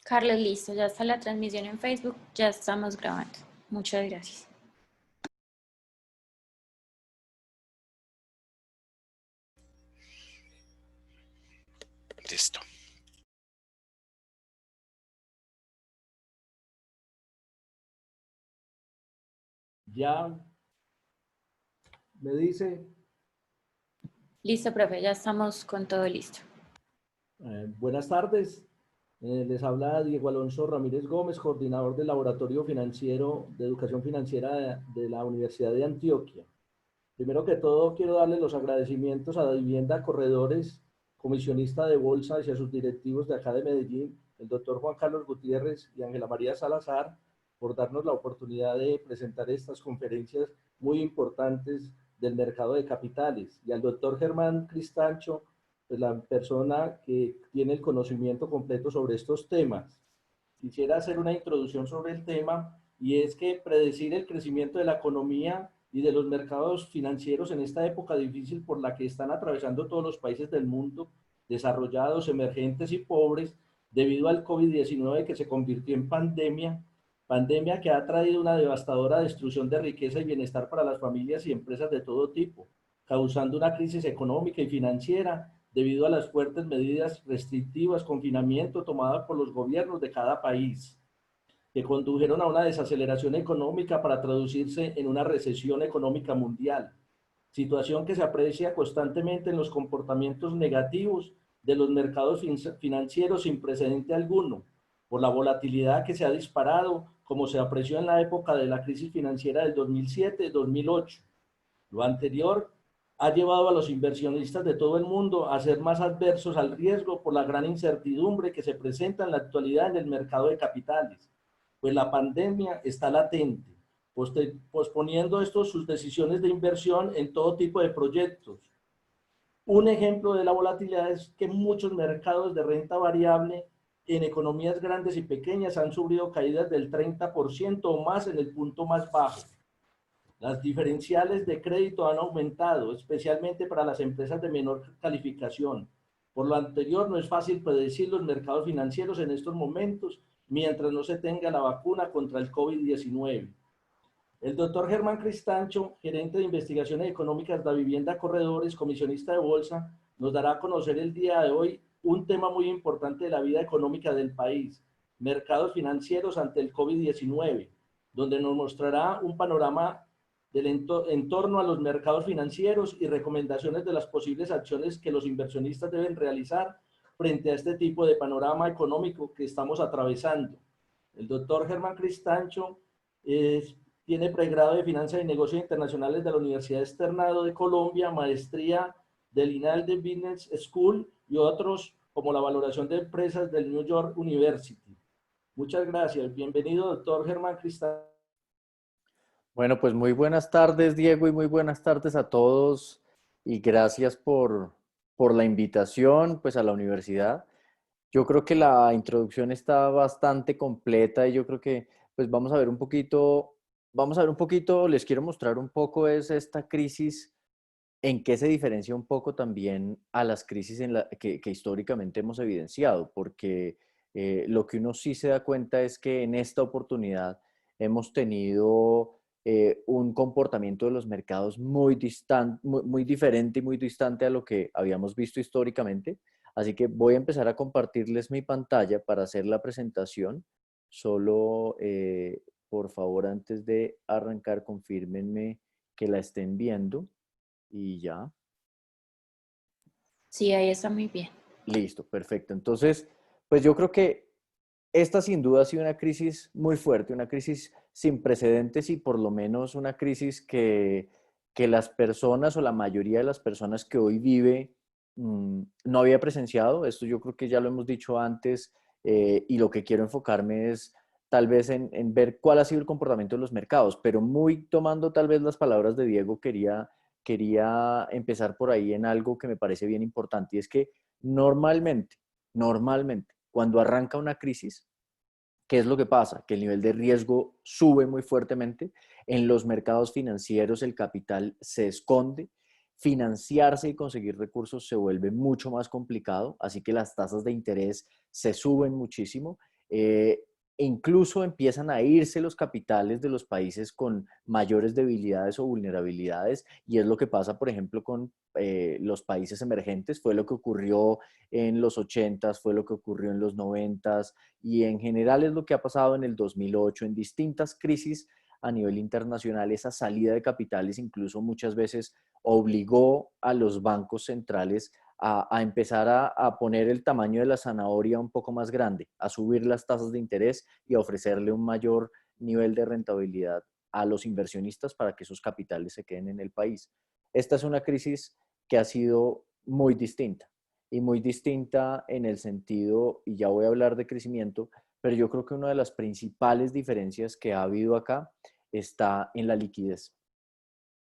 Carlos, listo, ya está la transmisión en Facebook, ya estamos grabando. Muchas gracias. Listo. Ya me dice. Listo, profe, ya estamos con todo listo. Buenas tardes. Les habla Diego Alonso Ramírez Gómez, coordinador del Laboratorio Financiero de Educación Financiera de la Universidad de Antioquia. Primero que todo, quiero darle los agradecimientos a Davivienda Corredores, comisionista de bolsa, y a sus directivos de acá de Medellín, el doctor Juan Carlos Gutiérrez y Ángela María Salazar, por darnos la oportunidad de presentar estas conferencias muy importantes del mercado de capitales, y al doctor Germán Cristancho, pues la persona que tiene el conocimiento completo sobre estos temas. Quisiera hacer una introducción sobre el tema, y es que predecir el crecimiento de la economía y de los mercados financieros en esta época difícil por la que están atravesando todos los países del mundo, desarrollados, emergentes y pobres, debido al COVID-19 que se convirtió en pandemia que ha traído una devastadora destrucción de riqueza y bienestar para las familias y empresas de todo tipo, causando una crisis económica y financiera debido a las fuertes medidas restrictivas, confinamiento tomadas por los gobiernos de cada país, que condujeron a una desaceleración económica para traducirse en una recesión económica mundial, situación que se aprecia constantemente en los comportamientos negativos de los mercados financieros sin precedente alguno, por la volatilidad que se ha disparado, como se apreció en la época de la crisis financiera del 2007-2008. Lo anterior ha llevado a los inversionistas de todo el mundo a ser más adversos al riesgo por la gran incertidumbre que se presenta en la actualidad en el mercado de capitales, pues la pandemia está latente, posponiendo estos sus decisiones de inversión en todo tipo de proyectos. Un ejemplo de la volatilidad es que muchos mercados de renta variable en economías grandes y pequeñas han sufrido caídas del 30% o más en el punto más bajo. Las diferenciales de crédito han aumentado, especialmente para las empresas de menor calificación. Por lo anterior, no es fácil predecir los mercados financieros en estos momentos mientras no se tenga la vacuna contra el COVID-19. El doctor Germán Cristancho, gerente de investigaciones económicas de Vivienda Corredores, comisionista de bolsa, nos dará a conocer el día de hoy un tema muy importante de la vida económica del país, mercados financieros ante el COVID-19, donde nos mostrará un panorama en torno a los mercados financieros y recomendaciones de las posibles acciones que los inversionistas deben realizar frente a este tipo de panorama económico que estamos atravesando. El doctor Germán Cristancho tiene pregrado de Finanzas y Negocios Internacionales de la Universidad Externado de Colombia, maestría del INALDE Business School y otros como la valoración de empresas del New York University. Muchas gracias. Bienvenido, doctor Germán Cristancho. Bueno, pues muy buenas tardes, Diego, y muy buenas tardes a todos, y gracias por la invitación, pues, a la universidad. Yo creo que la introducción está bastante completa y yo creo que, pues, vamos a ver un poquito, les quiero mostrar un poco es esta crisis, en qué se diferencia un poco también a las crisis que históricamente hemos evidenciado, porque lo que uno sí se da cuenta es que en esta oportunidad hemos tenido un comportamiento de los mercados muy diferente y muy distante a lo que habíamos visto históricamente. Así que voy a empezar a compartirles mi pantalla para hacer la presentación. Solo, por favor, antes de arrancar, confírmenme que la estén viendo. Y ya. Sí, ahí está muy bien. Listo, perfecto. Entonces, pues yo creo que esta sin duda ha sido una crisis muy fuerte, una crisis sin precedentes y por lo menos una crisis que las personas o la mayoría de las personas que hoy vive no había presenciado. Esto yo creo que ya lo hemos dicho antes, y lo que quiero enfocarme es tal vez en ver cuál ha sido el comportamiento de los mercados, pero muy tomando tal vez las palabras de Diego, quería empezar por ahí en algo que me parece bien importante, y es que normalmente, cuando arranca una crisis, ¿qué es lo que pasa? Que el nivel de riesgo sube muy fuertemente. En los mercados financieros el capital se esconde. Financiarse y conseguir recursos se vuelve mucho más complicado, así que las tasas de interés se suben muchísimo E incluso empiezan a irse los capitales de los países con mayores debilidades o vulnerabilidades, y es lo que pasa, por ejemplo, con los países emergentes. Fue lo que ocurrió en los 80s, fue lo que ocurrió en los 90s, y en general es lo que ha pasado en el 2008, en distintas crisis a nivel internacional. Esa salida de capitales incluso muchas veces obligó a los bancos centrales a empezar a poner el tamaño de la zanahoria un poco más grande, a subir las tasas de interés y a ofrecerle un mayor nivel de rentabilidad a los inversionistas para que esos capitales se queden en el país. Esta es una crisis que ha sido muy distinta, y muy distinta en el sentido, y ya voy a hablar de crecimiento, pero yo creo que una de las principales diferencias que ha habido acá está en la liquidez.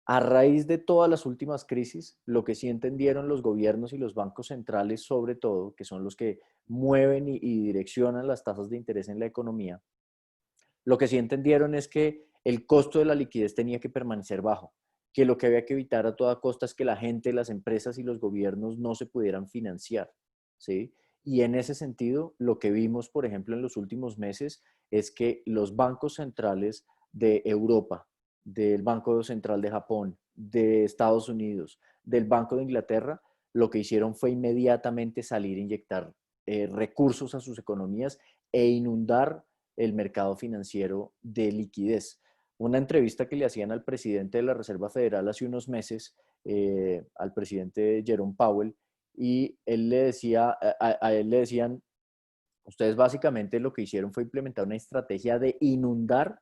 A raíz de todas las últimas crisis, lo que sí entendieron los gobiernos y los bancos centrales, sobre todo, que son los que mueven y direccionan las tasas de interés en la economía, lo que sí entendieron es que el costo de la liquidez tenía que permanecer bajo, que lo que había que evitar a toda costa es que la gente, las empresas y los gobiernos no se pudieran financiar, ¿sí? Y en ese sentido, lo que vimos, por ejemplo, en los últimos meses es que los bancos centrales de Europa, del Banco Central de Japón, de Estados Unidos, del Banco de Inglaterra, lo que hicieron fue inmediatamente salir a inyectar recursos a sus economías e inundar el mercado financiero de liquidez. Una entrevista que le hacían al presidente de la Reserva Federal hace unos meses, al presidente Jerome Powell, y él le decía, a él le decían, ustedes básicamente lo que hicieron fue implementar una estrategia de inundar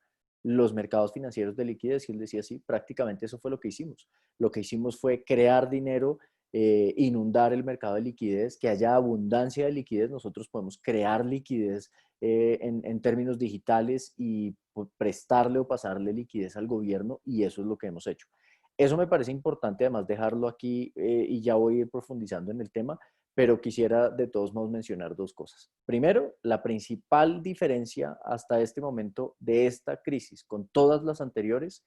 los mercados financieros de liquidez, y él decía, sí, prácticamente eso fue lo que hicimos. Lo que hicimos fue crear dinero, inundar el mercado de liquidez, que haya abundancia de liquidez. Nosotros podemos crear liquidez en términos digitales y prestarle o pasarle liquidez al gobierno, y eso es lo que hemos hecho. Eso me parece importante además dejarlo aquí, y ya voy a ir profundizando en el tema, pero quisiera de todos modos mencionar dos cosas. Primero, la principal diferencia hasta este momento de esta crisis con todas las anteriores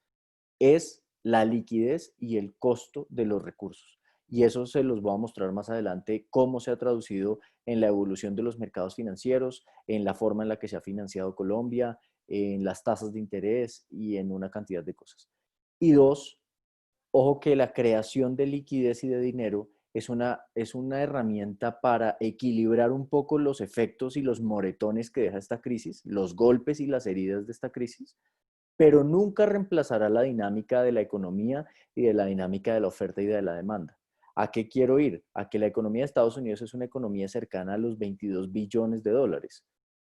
es la liquidez y el costo de los recursos. Y eso se los voy a mostrar más adelante, cómo se ha traducido en la evolución de los mercados financieros, en la forma en la que se ha financiado Colombia, en las tasas de interés y en una cantidad de cosas. Y dos, ojo que la creación de liquidez y de dinero es una herramienta para equilibrar un poco los efectos y los moretones que deja esta crisis, los golpes y las heridas de esta crisis, pero nunca reemplazará la dinámica de la economía y de la dinámica de la oferta y de la demanda. ¿A qué quiero ir? A que la economía de Estados Unidos es una economía cercana a los 22 billones de dólares.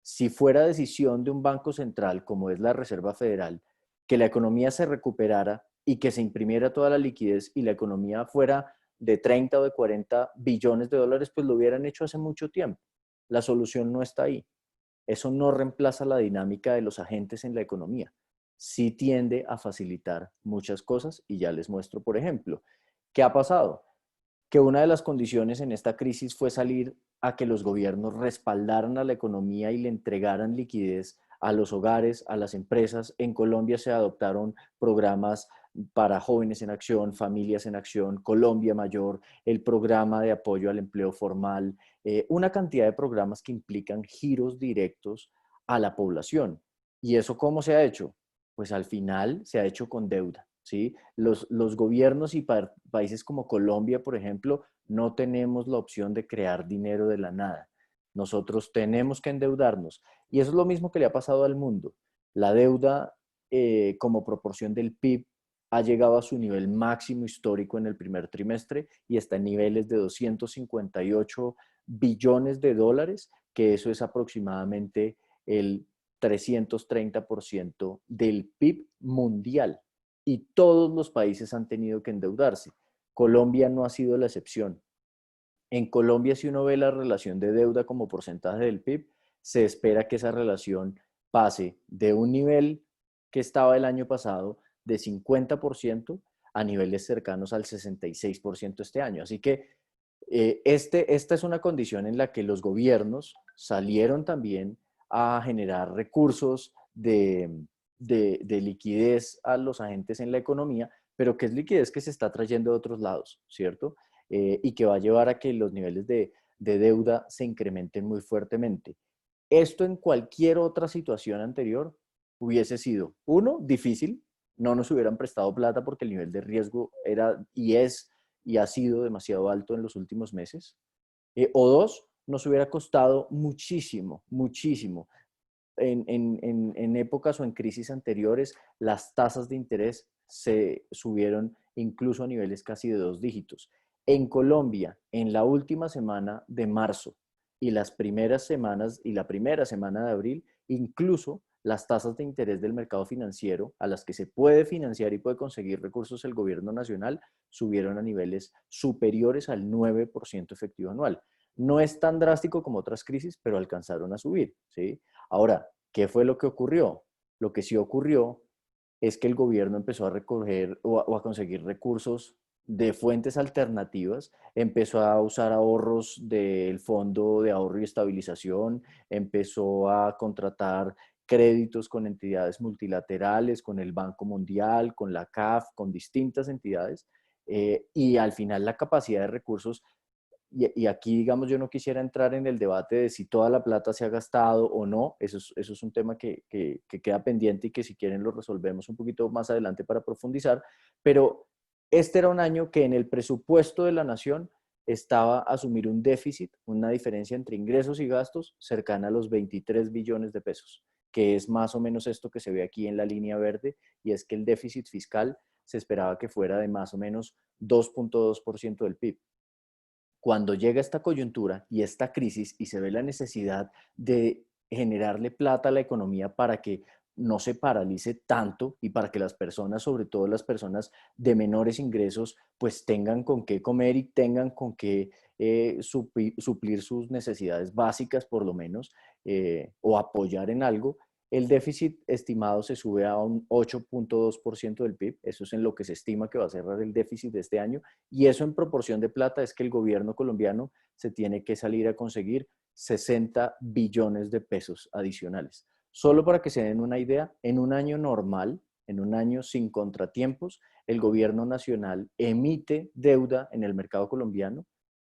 Si fuera decisión de un banco central, como es la Reserva Federal, que la economía se recuperara y que se imprimiera toda la liquidez y la economía fuera de 30 o de 40 billones de dólares, pues lo hubieran hecho hace mucho tiempo. La solución no está ahí. Eso no reemplaza la dinámica de los agentes en la economía. Sí tiende a facilitar muchas cosas, y ya les muestro, por ejemplo, ¿qué ha pasado? Que una de las condiciones en esta crisis fue salir a que los gobiernos respaldaran a la economía y le entregaran liquidez a los hogares, a las empresas. En Colombia se adoptaron programas para jóvenes en acción, familias en acción, Colombia Mayor, el programa de apoyo al empleo formal, una cantidad de programas que implican giros directos a la población. ¿Y eso cómo se ha hecho? Pues al final se ha hecho con deuda. ¿Sí? Los gobiernos y países como Colombia, por ejemplo, no tenemos la opción de crear dinero de la nada. Nosotros tenemos que endeudarnos. Y eso es lo mismo que le ha pasado al mundo. La deuda, como proporción del PIB, ha llegado a su nivel máximo histórico en el primer trimestre y está en niveles de 258 billones de dólares, que eso es aproximadamente el 330% del PIB mundial. Y todos los países han tenido que endeudarse. Colombia no ha sido la excepción. En Colombia, si uno ve la relación de deuda como porcentaje del PIB, se espera que esa relación pase de un nivel que estaba el año pasado de 50% a niveles cercanos al 66% este año. Así que esta es una condición en la que los gobiernos salieron también a generar recursos de liquidez a los agentes en la economía, pero que es liquidez que se está trayendo de otros lados, ¿cierto? Y que va a llevar a que los niveles de deuda se incrementen muy fuertemente. Esto en cualquier otra situación anterior hubiese sido, uno, difícil, no nos hubieran prestado plata porque el nivel de riesgo era y es y ha sido demasiado alto en los últimos meses. O dos, nos hubiera costado muchísimo, muchísimo. En épocas o en crisis anteriores, las tasas de interés se subieron incluso a niveles casi de 2 dígitos. En Colombia, en la última semana de marzo y las primeras semanas y la primera semana de abril, incluso las tasas de interés del mercado financiero a las que se puede financiar y puede conseguir recursos el gobierno nacional subieron a niveles superiores al 9% efectivo anual. No es tan drástico como otras crisis, pero alcanzaron a subir, ¿sí? Ahora, ¿qué fue lo que ocurrió? Lo que sí ocurrió es que el gobierno empezó a recoger o a conseguir recursos de fuentes alternativas, empezó a usar ahorros del Fondo de Ahorro y Estabilización, empezó a contratar créditos con entidades multilaterales, con el Banco Mundial, con la CAF, con distintas entidades, y al final la capacidad de recursos y aquí, digamos, yo no quisiera entrar en el debate de si toda la plata se ha gastado o no. Eso es un tema que queda pendiente y que si quieren lo resolvemos un poquito más adelante para profundizar. Pero este era un año que en el presupuesto de la nación estaba a asumir un déficit, una diferencia entre ingresos y gastos cercana a los 23 billones de pesos, que es más o menos esto que se ve aquí en la línea verde, y es que el déficit fiscal se esperaba que fuera de más o menos 2.2% del PIB. Cuando llega esta coyuntura y esta crisis y se ve la necesidad de generarle plata a la economía para que no se paralice tanto y para que las personas, sobre todo las personas de menores ingresos, pues tengan con qué comer y tengan con qué suplir sus necesidades básicas por lo menos, o apoyar en algo, el déficit estimado se sube a un 8.2% del PIB, eso es en lo que se estima que va a cerrar el déficit de este año, y eso en proporción de plata es que el gobierno colombiano se tiene que salir a conseguir 60 billones de pesos adicionales. Solo para que se den una idea, en un año normal, en un año sin contratiempos, el gobierno nacional emite deuda en el mercado colombiano,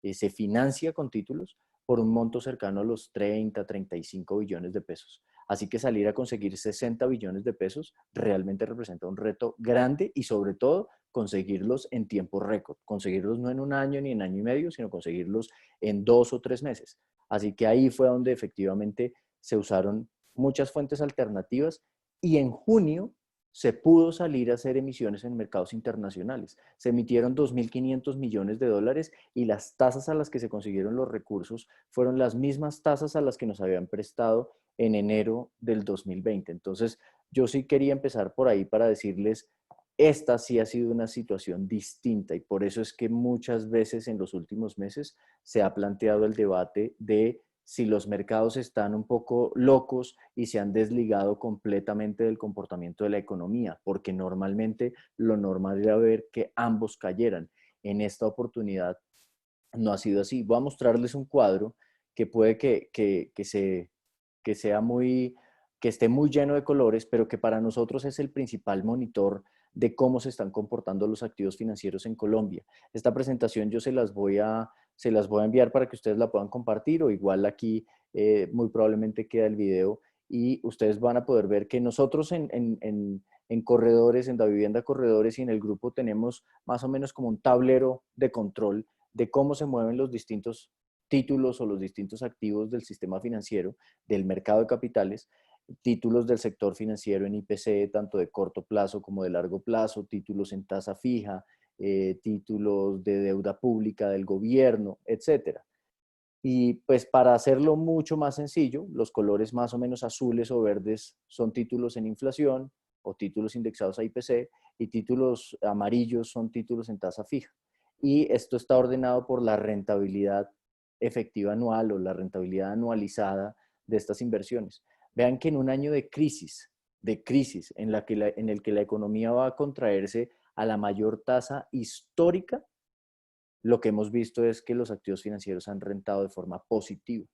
se financia con títulos por un monto cercano a los 30, 35 billones de pesos. Así que salir a conseguir 60 billones de pesos realmente representa un reto grande y sobre todo conseguirlos en tiempo récord, conseguirlos no en un año ni en año y medio, sino conseguirlos en 2 o 3 meses. Así que ahí fue donde efectivamente se usaron muchas fuentes alternativas y en junio se pudo salir a hacer emisiones en mercados internacionales. Se emitieron 2.500 millones de dólares y las tasas a las que se consiguieron los recursos fueron las mismas tasas a las que nos habían prestado en enero del 2020. Entonces, yo sí quería empezar por ahí para decirles, esta sí ha sido una situación distinta y por eso es que muchas veces en los últimos meses se ha planteado el debate de si los mercados están un poco locos y se han desligado completamente del comportamiento de la economía, porque normalmente lo normal era ver que ambos cayeran. En esta oportunidad no ha sido así. Voy a mostrarles un cuadro que puede que sea muy, que esté muy lleno de colores, pero que para nosotros es el principal monitor de cómo se están comportando los activos financieros en Colombia. Esta presentación yo se las voy a enviar para que ustedes la puedan compartir o igual aquí muy probablemente queda el video y ustedes van a poder ver que nosotros en Corredores, en Davivienda Corredores y en el grupo tenemos más o menos como un tablero de control de cómo se mueven los distintos títulos o los distintos activos del sistema financiero, del mercado de capitales, títulos del sector financiero en IPC, tanto de corto plazo como de largo plazo, títulos en tasa fija, títulos de deuda pública del gobierno, etcétera. Y pues para hacerlo mucho más sencillo, los colores más o menos azules o verdes son títulos en inflación o títulos indexados a IPC y títulos amarillos son títulos en tasa fija. Y esto está ordenado por la rentabilidad efectiva anual o la rentabilidad anualizada de estas inversiones. Vean que en un año de crisis en el que la economía va a contraerse a la mayor tasa histórica, lo que hemos visto es que los activos financieros han rentado de forma positiva.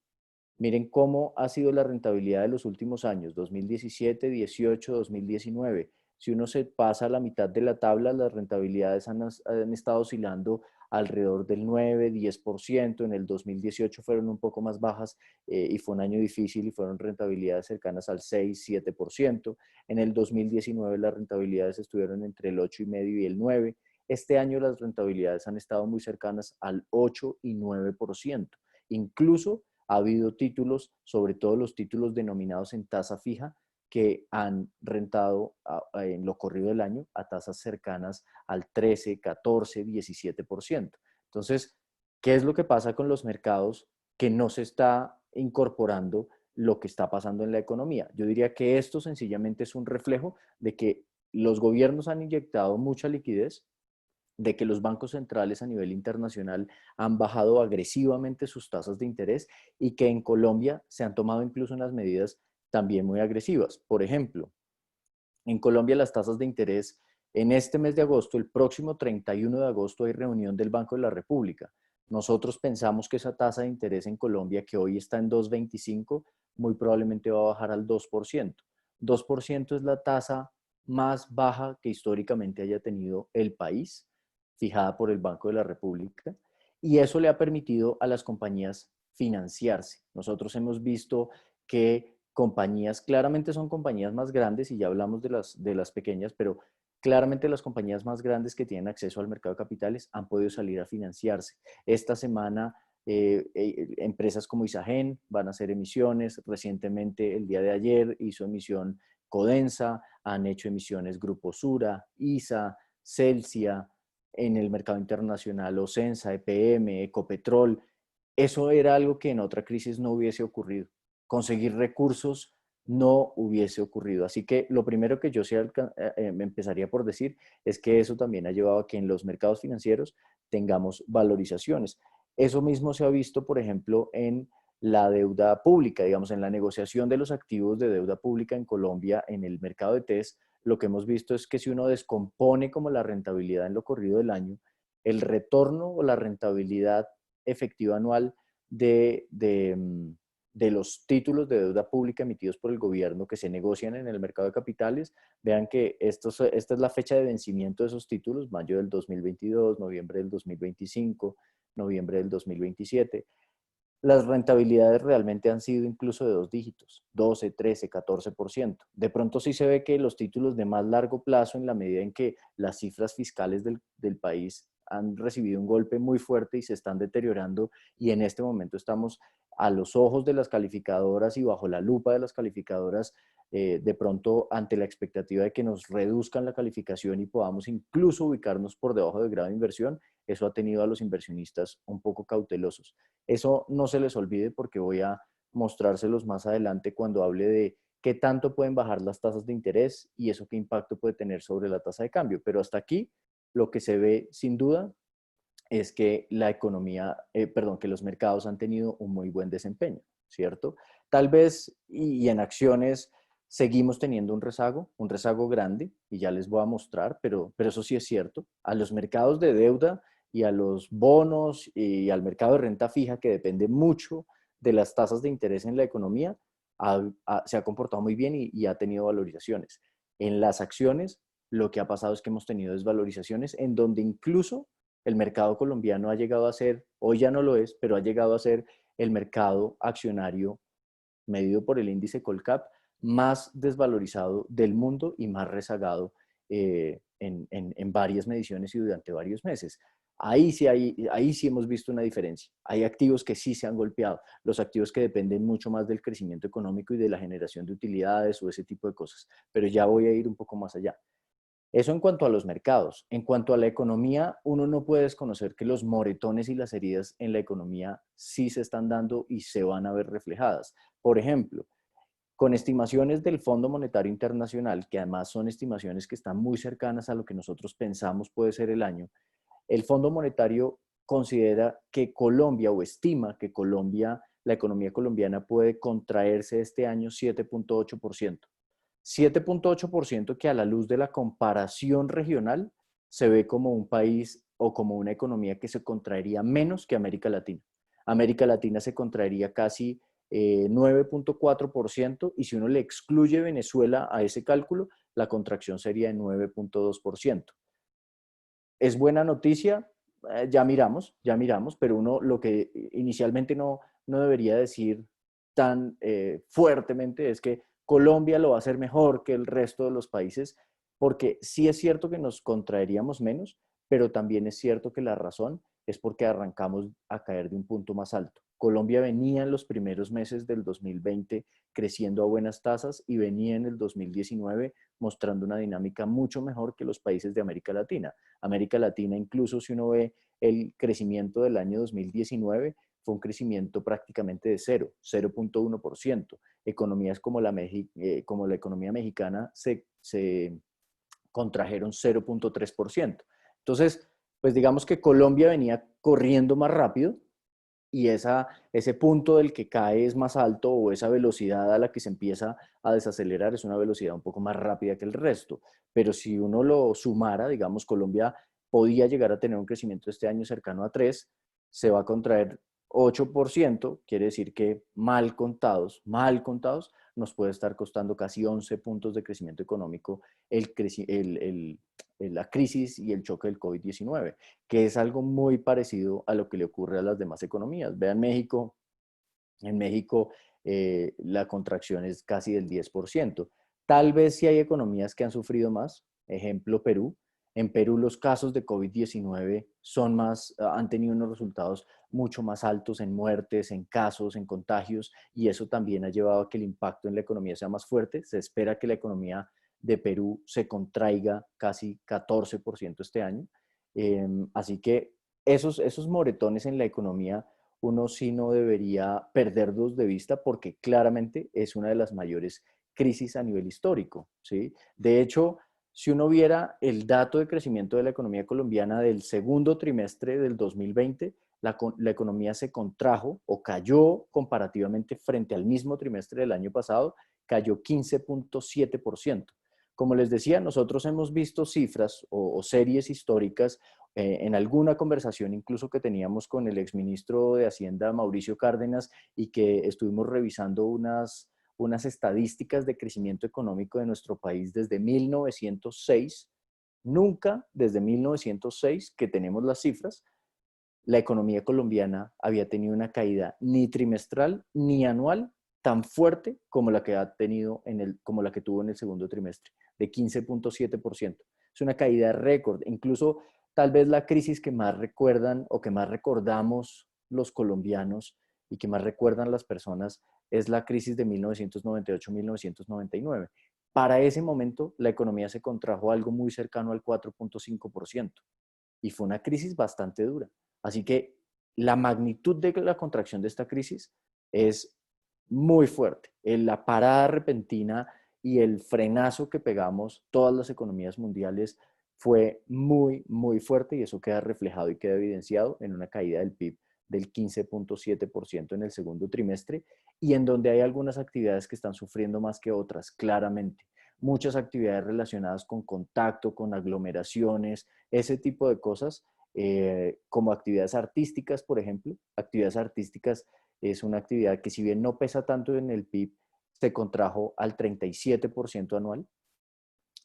Miren cómo ha sido la rentabilidad de los últimos años, 2017, 18, 2019. Si uno se pasa a la mitad de la tabla, las rentabilidades han estado oscilando alrededor del 9, 10%, en el 2018 fueron un poco más bajas y fue un año difícil y fueron rentabilidades cercanas al 6, 7%. En el 2019 las rentabilidades estuvieron entre el 8,5 y el 9%. Este año las rentabilidades han estado muy cercanas al 8 y 9%. Incluso ha habido títulos, sobre todo los títulos denominados en tasa fija, que han rentado en lo corrido del año a tasas cercanas al 13, 14, 17%. Entonces, ¿qué es lo que pasa con los mercados? Que no se está incorporando lo que está pasando en la economía. Yo diría que esto sencillamente es un reflejo de que los gobiernos han inyectado mucha liquidez, de que los bancos centrales a nivel internacional han bajado agresivamente sus tasas de interés y que en Colombia se han tomado incluso unas medidas también muy agresivas. Por ejemplo, en Colombia las tasas de interés en este mes de agosto, el próximo 31 de agosto hay reunión del Banco de la República. Nosotros pensamos que esa tasa de interés en Colombia, que hoy está en 2,25, muy probablemente va a bajar al 2%. 2% es la tasa más baja que históricamente haya tenido el país, fijada por el Banco de la República, y eso le ha permitido a las compañías financiarse. Nosotros hemos visto que compañías, claramente son compañías más grandes, y ya hablamos de las pequeñas, pero claramente las compañías más grandes que tienen acceso al mercado de capitales han podido salir a financiarse. Esta semana, empresas como Isagen van a hacer emisiones. Recientemente, el día de ayer, hizo emisión Codensa, han hecho emisiones Grupo Sura, ISA, Celsia, en el mercado internacional Ocensa, EPM, Ecopetrol. Eso era algo que en otra crisis no hubiese ocurrido. Conseguir recursos no hubiese ocurrido. Así que lo primero que yo sí me empezaría por decir es que eso también ha llevado a que en los mercados financieros tengamos valorizaciones. Eso mismo se ha visto, por ejemplo, en la deuda pública, digamos, en la negociación de los activos de deuda pública en Colombia, en el mercado de TES. Lo que hemos visto es que si uno descompone como la rentabilidad en lo corrido del año, el retorno o la rentabilidad efectiva anual de los títulos de deuda pública emitidos por el gobierno que se negocian en el mercado de capitales, vean que esta es la fecha de vencimiento de esos títulos: mayo del 2022, noviembre del 2025, noviembre del 2027. Las rentabilidades realmente han sido incluso de 2 dígitos, 12, 13, 14%. De pronto sí se ve que los títulos de más largo plazo, en la medida en que las cifras fiscales del país han recibido un golpe muy fuerte y se están deteriorando, y en este momento estamos a los ojos de las calificadoras y bajo la lupa de las calificadoras, de pronto ante la expectativa de que nos reduzcan la calificación y podamos incluso ubicarnos por debajo del grado de inversión. Eso ha tenido a los inversionistas un poco cautelosos. Eso no se les olvide, porque voy a mostrárselos más adelante cuando hable de qué tanto pueden bajar las tasas de interés y eso qué impacto puede tener sobre la tasa de cambio. Pero hasta aquí lo que se ve sin duda es que la economía, que los mercados han tenido un muy buen desempeño, ¿cierto? Tal vez, y en acciones seguimos teniendo un rezago grande, y ya les voy a mostrar, pero eso sí es cierto. A los mercados de deuda y a los bonos y al mercado de renta fija, que depende mucho de las tasas de interés en la economía, se ha comportado muy bien y ha tenido valorizaciones. En las acciones, lo que ha pasado es que hemos tenido desvalorizaciones, en donde incluso el mercado colombiano ha llegado a ser, hoy ya no lo es, pero ha llegado a ser el mercado accionario medido por el índice Colcap más desvalorizado del mundo y más rezagado en varias mediciones y durante varios meses. Ahí sí hemos visto una diferencia. Hay activos que sí se han golpeado, los activos que dependen mucho más del crecimiento económico y de la generación de utilidades o ese tipo de cosas, pero ya voy a ir un poco más allá. Eso en cuanto a los mercados. En cuanto a la economía, uno no puede desconocer que los moretones y las heridas en la economía sí se están dando y se van a ver reflejadas. Por ejemplo, con estimaciones del Fondo Monetario Internacional, que además son estimaciones que están muy cercanas a lo que nosotros pensamos puede ser el año, el Fondo Monetario considera que Colombia, o estima que Colombia, la economía colombiana puede contraerse este año 7,8%. 7,8% que, a la luz de la comparación regional, se ve como un país o como una economía que se contraería menos que América Latina. América Latina se contraería casi 9,4%, y si uno le excluye Venezuela a ese cálculo, la contracción sería de 9,2%. ¿Es buena noticia? ya miramos, pero uno lo que inicialmente no debería decir tan fuertemente es que Colombia lo va a hacer mejor que el resto de los países, porque sí es cierto que nos contraeríamos menos, pero también es cierto que la razón es porque arrancamos a caer de un punto más alto. Colombia venía en los primeros meses del 2020 creciendo a buenas tasas y venía en el 2019 mostrando una dinámica mucho mejor que los países de América Latina. América Latina, incluso si uno ve el crecimiento del año 2019, fue un crecimiento prácticamente de cero, 0.1%. Economías como la economía mexicana se contrajeron 0.3%. Entonces, pues digamos que Colombia venía corriendo más rápido y ese punto del que cae es más alto o esa velocidad a la que se empieza a desacelerar es una velocidad un poco más rápida que el resto. Pero si uno lo sumara, digamos, Colombia podía llegar a tener un crecimiento este año cercano a 3, se va a contraer 8%, quiere decir que mal contados, nos puede estar costando casi 11 puntos de crecimiento económico la crisis y el choque del COVID-19, que es algo muy parecido a lo que le ocurre a las demás economías. Vean México, en México la contracción es casi del 10%. Tal vez sí hay economías que han sufrido más, ejemplo Perú. En Perú los casos de COVID-19 han tenido unos resultados mucho más altos en muertes, en casos, en contagios, y eso también ha llevado a que el impacto en la economía sea más fuerte. Se espera que la economía de Perú se contraiga casi 14% este año. Así que esos moretones en la economía uno sí no debería perderlos de vista porque claramente es una de las mayores crisis a nivel histórico, ¿sí? De hecho, si uno viera el dato de crecimiento de la economía colombiana del segundo trimestre del 2020, la economía se contrajo o cayó comparativamente frente al mismo trimestre del año pasado, cayó 15.7%. Como les decía, nosotros hemos visto cifras o series históricas en alguna conversación incluso que teníamos con el exministro de Hacienda, Mauricio Cárdenas, y que estuvimos revisando unas estadísticas de crecimiento económico de nuestro país desde 1906. Nunca desde 1906, que tenemos las cifras, la economía colombiana había tenido una caída ni trimestral ni anual tan fuerte como la que como la que tuvo en el segundo trimestre, de 15.7%. Es una caída récord. Incluso tal vez la crisis que más recuerdan o que más recordamos los colombianos y que más recuerdan las personas es la crisis de 1998-1999. Para ese momento, la economía se contrajo algo muy cercano al 4.5% y fue una crisis bastante dura. Así que la magnitud de la contracción de esta crisis es muy fuerte. La parada repentina y el frenazo que pegamos todas las economías mundiales fue muy, muy fuerte y eso queda reflejado y queda evidenciado en una caída del PIB del 15.7% en el segundo trimestre y en donde hay algunas actividades que están sufriendo más que otras, claramente. Muchas actividades relacionadas con contacto, con aglomeraciones, ese tipo de cosas, como actividades artísticas, por ejemplo. Actividades artísticas es una actividad que si bien no pesa tanto en el PIB, se contrajo al 37% anual.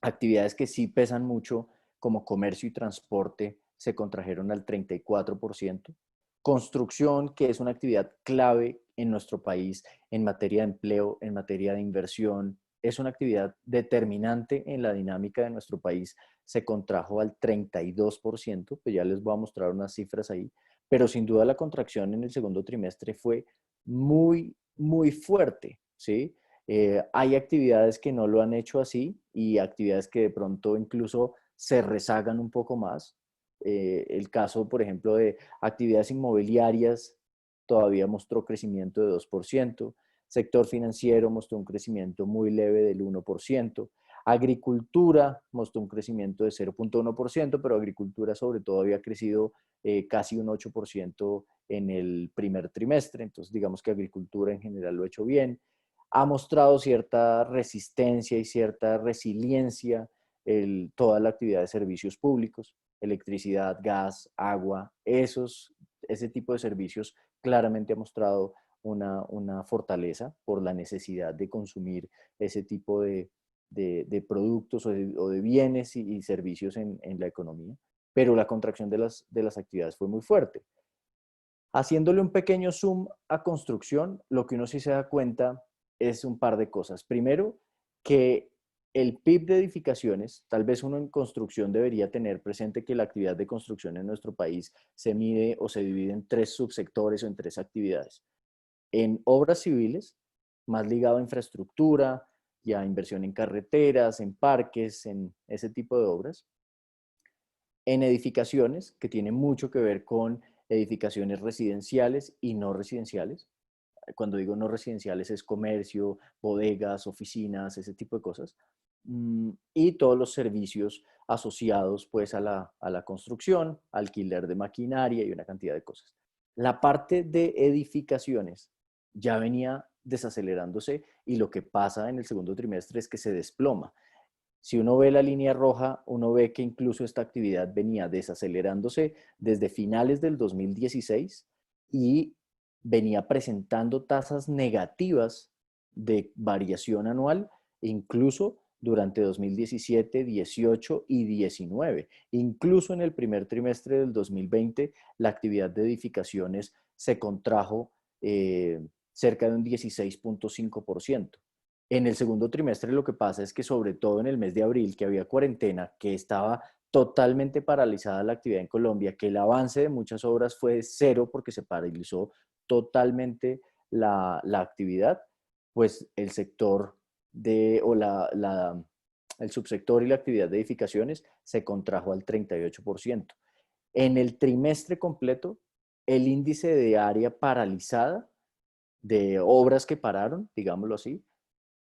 Actividades que sí pesan mucho, como comercio y transporte, se contrajeron al 34%. Construcción, que es una actividad clave en nuestro país en materia de empleo, en materia de inversión, es una actividad determinante en la dinámica de nuestro país, se contrajo al 32%, pues ya les voy a mostrar unas cifras ahí, pero sin duda la contracción en el segundo trimestre fue muy, muy fuerte, ¿sí? Hay actividades que no lo han hecho así y actividades que de pronto incluso se rezagan un poco más. El caso, por ejemplo, de actividades inmobiliarias todavía mostró crecimiento de 2%. Sector financiero mostró un crecimiento muy leve del 1%. Agricultura mostró un crecimiento de 0.1%, pero agricultura sobre todo había crecido casi un 8% en el primer trimestre. Entonces, digamos que agricultura en general lo ha hecho bien. Ha mostrado cierta resistencia y cierta resiliencia toda la actividad de servicios públicos, electricidad, gas, agua, ese tipo de servicios claramente ha mostrado una fortaleza por la necesidad de consumir ese tipo de productos o de bienes y servicios en la economía. pero la contracción de las actividades fue muy fuerte. Haciéndole un pequeño zoom a construcción, lo que uno sí se da cuenta es un par de cosas. Primero, que el PIB de edificaciones, tal vez uno en construcción debería tener presente que la actividad de construcción en nuestro país se mide o se divide en 3 subsectores o en 3 actividades. En obras civiles, más ligado a infraestructura y a inversión en carreteras, en parques, en ese tipo de obras. En edificaciones, que tiene mucho que ver con edificaciones residenciales y no residenciales. Cuando digo no residenciales es comercio, bodegas, oficinas, ese tipo de cosas. Y todos los servicios asociados pues a la construcción, alquiler de maquinaria y una cantidad de cosas. La parte de edificaciones ya venía desacelerándose y lo que pasa en el segundo trimestre es que se desploma. Si uno ve la línea roja, uno ve que incluso esta actividad venía desacelerándose desde finales del 2016 y venía presentando tasas negativas de variación anual, incluso durante 2017, 18 y 19. Incluso en el primer trimestre del 2020, la actividad de edificaciones se contrajo cerca de un 16.5%. En el segundo trimestre lo que pasa es que sobre todo en el mes de abril, que había cuarentena, que estaba totalmente paralizada la actividad en Colombia, que el avance de muchas obras fue cero porque se paralizó totalmente la actividad, pues el sector el subsector y la actividad de edificaciones se contrajo al 38%. En el trimestre completo, el índice de área paralizada, de obras que pararon, digámoslo así,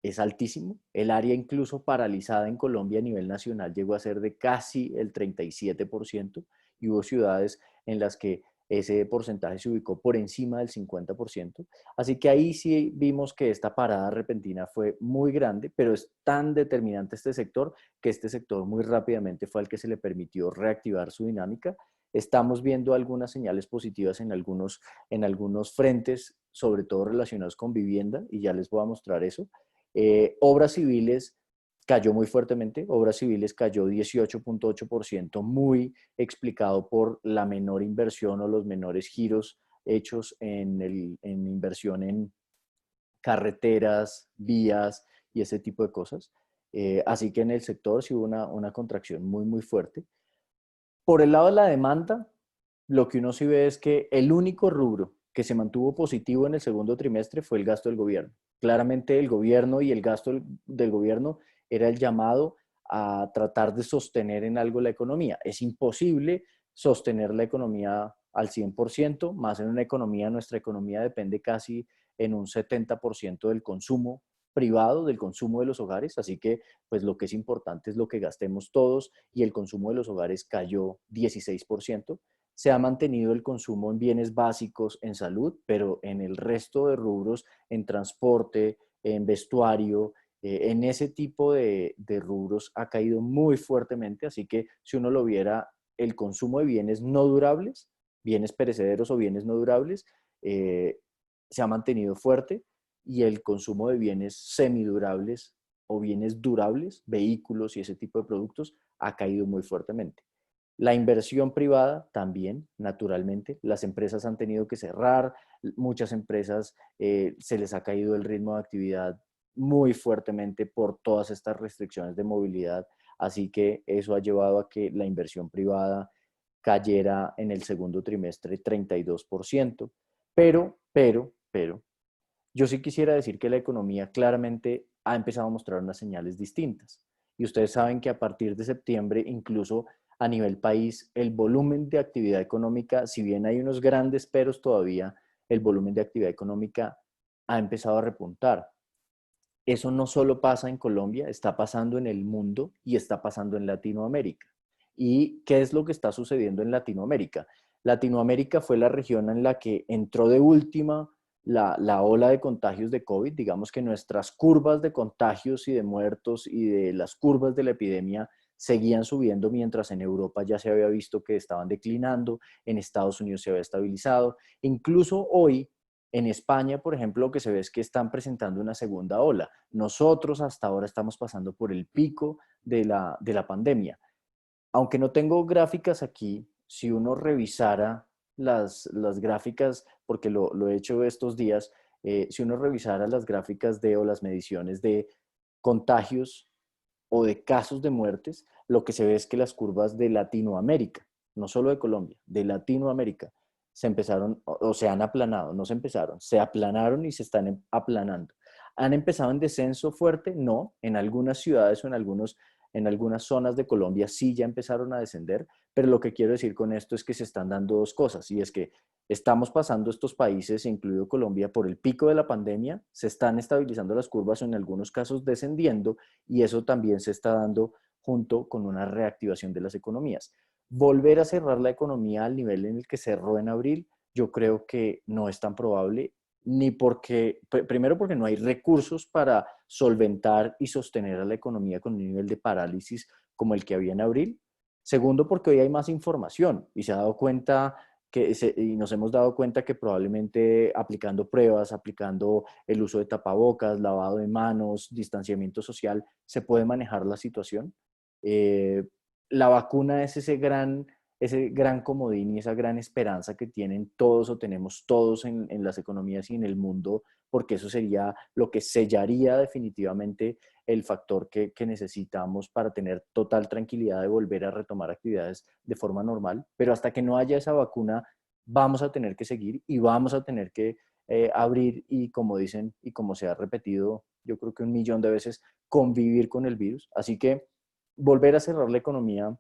es altísimo. El área incluso paralizada en Colombia a nivel nacional llegó a ser de casi el 37% y hubo ciudades en las que ese porcentaje se ubicó por encima del 50%. Así que ahí sí vimos que esta parada repentina fue muy grande, pero es tan determinante este sector que este sector muy rápidamente fue al que se le permitió reactivar su dinámica. Estamos viendo algunas señales positivas en algunos frentes, sobre todo relacionados con vivienda, y ya les voy a mostrar eso. Obras civiles cayó muy fuertemente, obras civiles cayó 18.8%, muy explicado por la menor inversión o los menores giros hechos en inversión en carreteras, vías y ese tipo de cosas. Así que en el sector sí hubo una contracción muy, muy fuerte. Por el lado de la demanda, lo que uno sí ve es que el único rubro que se mantuvo positivo en el segundo trimestre fue el gasto del gobierno. Claramente el gobierno y el gasto del gobierno era el llamado a tratar de sostener en algo la economía. Es imposible sostener la economía al 100%, más en una economía, nuestra economía depende casi en un 70% del consumo privado, del consumo de los hogares, así que pues lo que es importante es lo que gastemos todos y el consumo de los hogares cayó 16%. Se ha mantenido el consumo en bienes básicos, en salud, pero en el resto de rubros, en transporte, en vestuario, en ese tipo de rubros ha caído muy fuertemente, así que si uno lo viera, el consumo de bienes no durables, bienes perecederos o bienes no durables, se ha mantenido fuerte y el consumo de bienes semidurables o bienes durables, vehículos y ese tipo de productos, ha caído muy fuertemente. La inversión privada también, naturalmente. Las empresas han tenido que cerrar, muchas empresas se les ha caído el ritmo de actividad muy fuertemente por todas estas restricciones de movilidad. Así que eso ha llevado a que la inversión privada cayera en el segundo trimestre 32%. Pero, yo sí quisiera decir que la economía claramente ha empezado a mostrar unas señales distintas. Y ustedes saben que a partir de septiembre, incluso a nivel país, el volumen de actividad económica, si bien hay unos grandes peros todavía, el volumen de actividad económica ha empezado a repuntar. Eso no solo pasa en Colombia, está pasando en el mundo y está pasando en Latinoamérica. ¿Y qué es lo que está sucediendo en Latinoamérica? Latinoamérica fue la región en la que entró de última la ola de contagios de COVID. Digamos que nuestras curvas de contagios y de muertos y de las curvas de la epidemia seguían subiendo, mientras en Europa ya se había visto que estaban declinando, en Estados Unidos se había estabilizado. Incluso hoy, en España, por ejemplo, lo que se ve es que están presentando una segunda ola. Nosotros hasta ahora estamos pasando por el pico de la pandemia. aunque no tengo gráficas aquí, si uno revisara las gráficas, porque lo he hecho estos días, si uno revisara las gráficas o las mediciones de contagios o de casos de muertes, lo que se ve es que las curvas de Latinoamérica, no solo de Colombia, de Latinoamérica, se empezaron o se han aplanado, no se empezaron, se aplanaron y se están aplanando. ¿Han empezado en descenso fuerte? No, en algunas ciudades o en algunas zonas de Colombia sí ya empezaron a descender, pero lo que quiero decir con esto es que se están dando dos cosas, y es que estamos pasando estos países, incluido Colombia, por el pico de la pandemia, se están estabilizando las curvas o en algunos casos descendiendo, y eso también se está dando junto con una reactivación de las economías. Volver a cerrar la economía al nivel en el que cerró en abril, yo creo que no es tan probable, ni porque, primero porque no hay recursos para solventar y sostener a la economía con un nivel de parálisis como el que había en abril. Segundo, porque hoy hay más información y se ha dado cuenta y nos hemos dado cuenta que probablemente aplicando pruebas, aplicando el uso de tapabocas, lavado de manos, distanciamiento social, se puede manejar la situación. Eh, la vacuna es ese gran comodín y esa gran esperanza que tienen todos o tenemos todos en las economías y en el mundo, porque eso sería lo que sellaría definitivamente el factor que necesitamos para tener total tranquilidad de volver a retomar actividades de forma normal. Pero hasta que no haya esa vacuna, vamos a tener que seguir y vamos a tener que abrir y, como dicen y como se ha repetido, yo creo que 1.000.000 de veces, convivir con el virus. Así que volver a cerrar la economía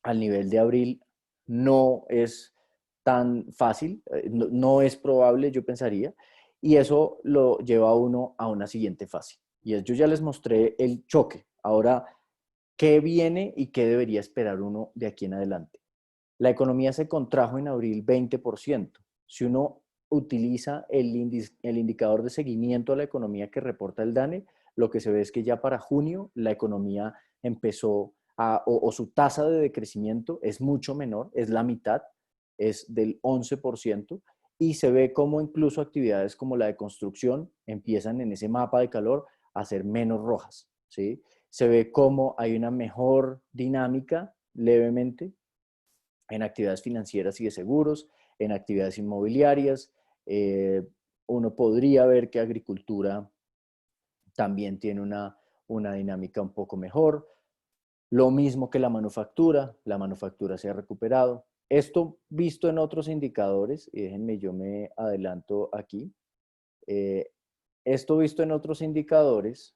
al nivel de abril no es tan fácil, no es probable, yo pensaría, y eso lo lleva a uno a una siguiente fase. Y es, yo ya les mostré el choque. Ahora, ¿qué viene y qué debería esperar uno de aquí en adelante? La economía se contrajo en abril 20%. Si uno utiliza el indicador de seguimiento a la economía que reporta el DANE, lo que se ve es que ya para junio la economía empezó o su tasa de decrecimiento es mucho menor, es la mitad, es del 11%, y se ve como incluso actividades como la de construcción empiezan en ese mapa de calor a ser menos rojas, ¿sí? Se ve como hay una mejor dinámica levemente en actividades financieras y de seguros, en actividades inmobiliarias. Uno podría ver que agricultura también tiene una dinámica un poco mejor. Lo mismo que la manufactura se ha recuperado. Esto visto en otros indicadores, y déjenme, yo me adelanto aquí. Esto visto en otros indicadores,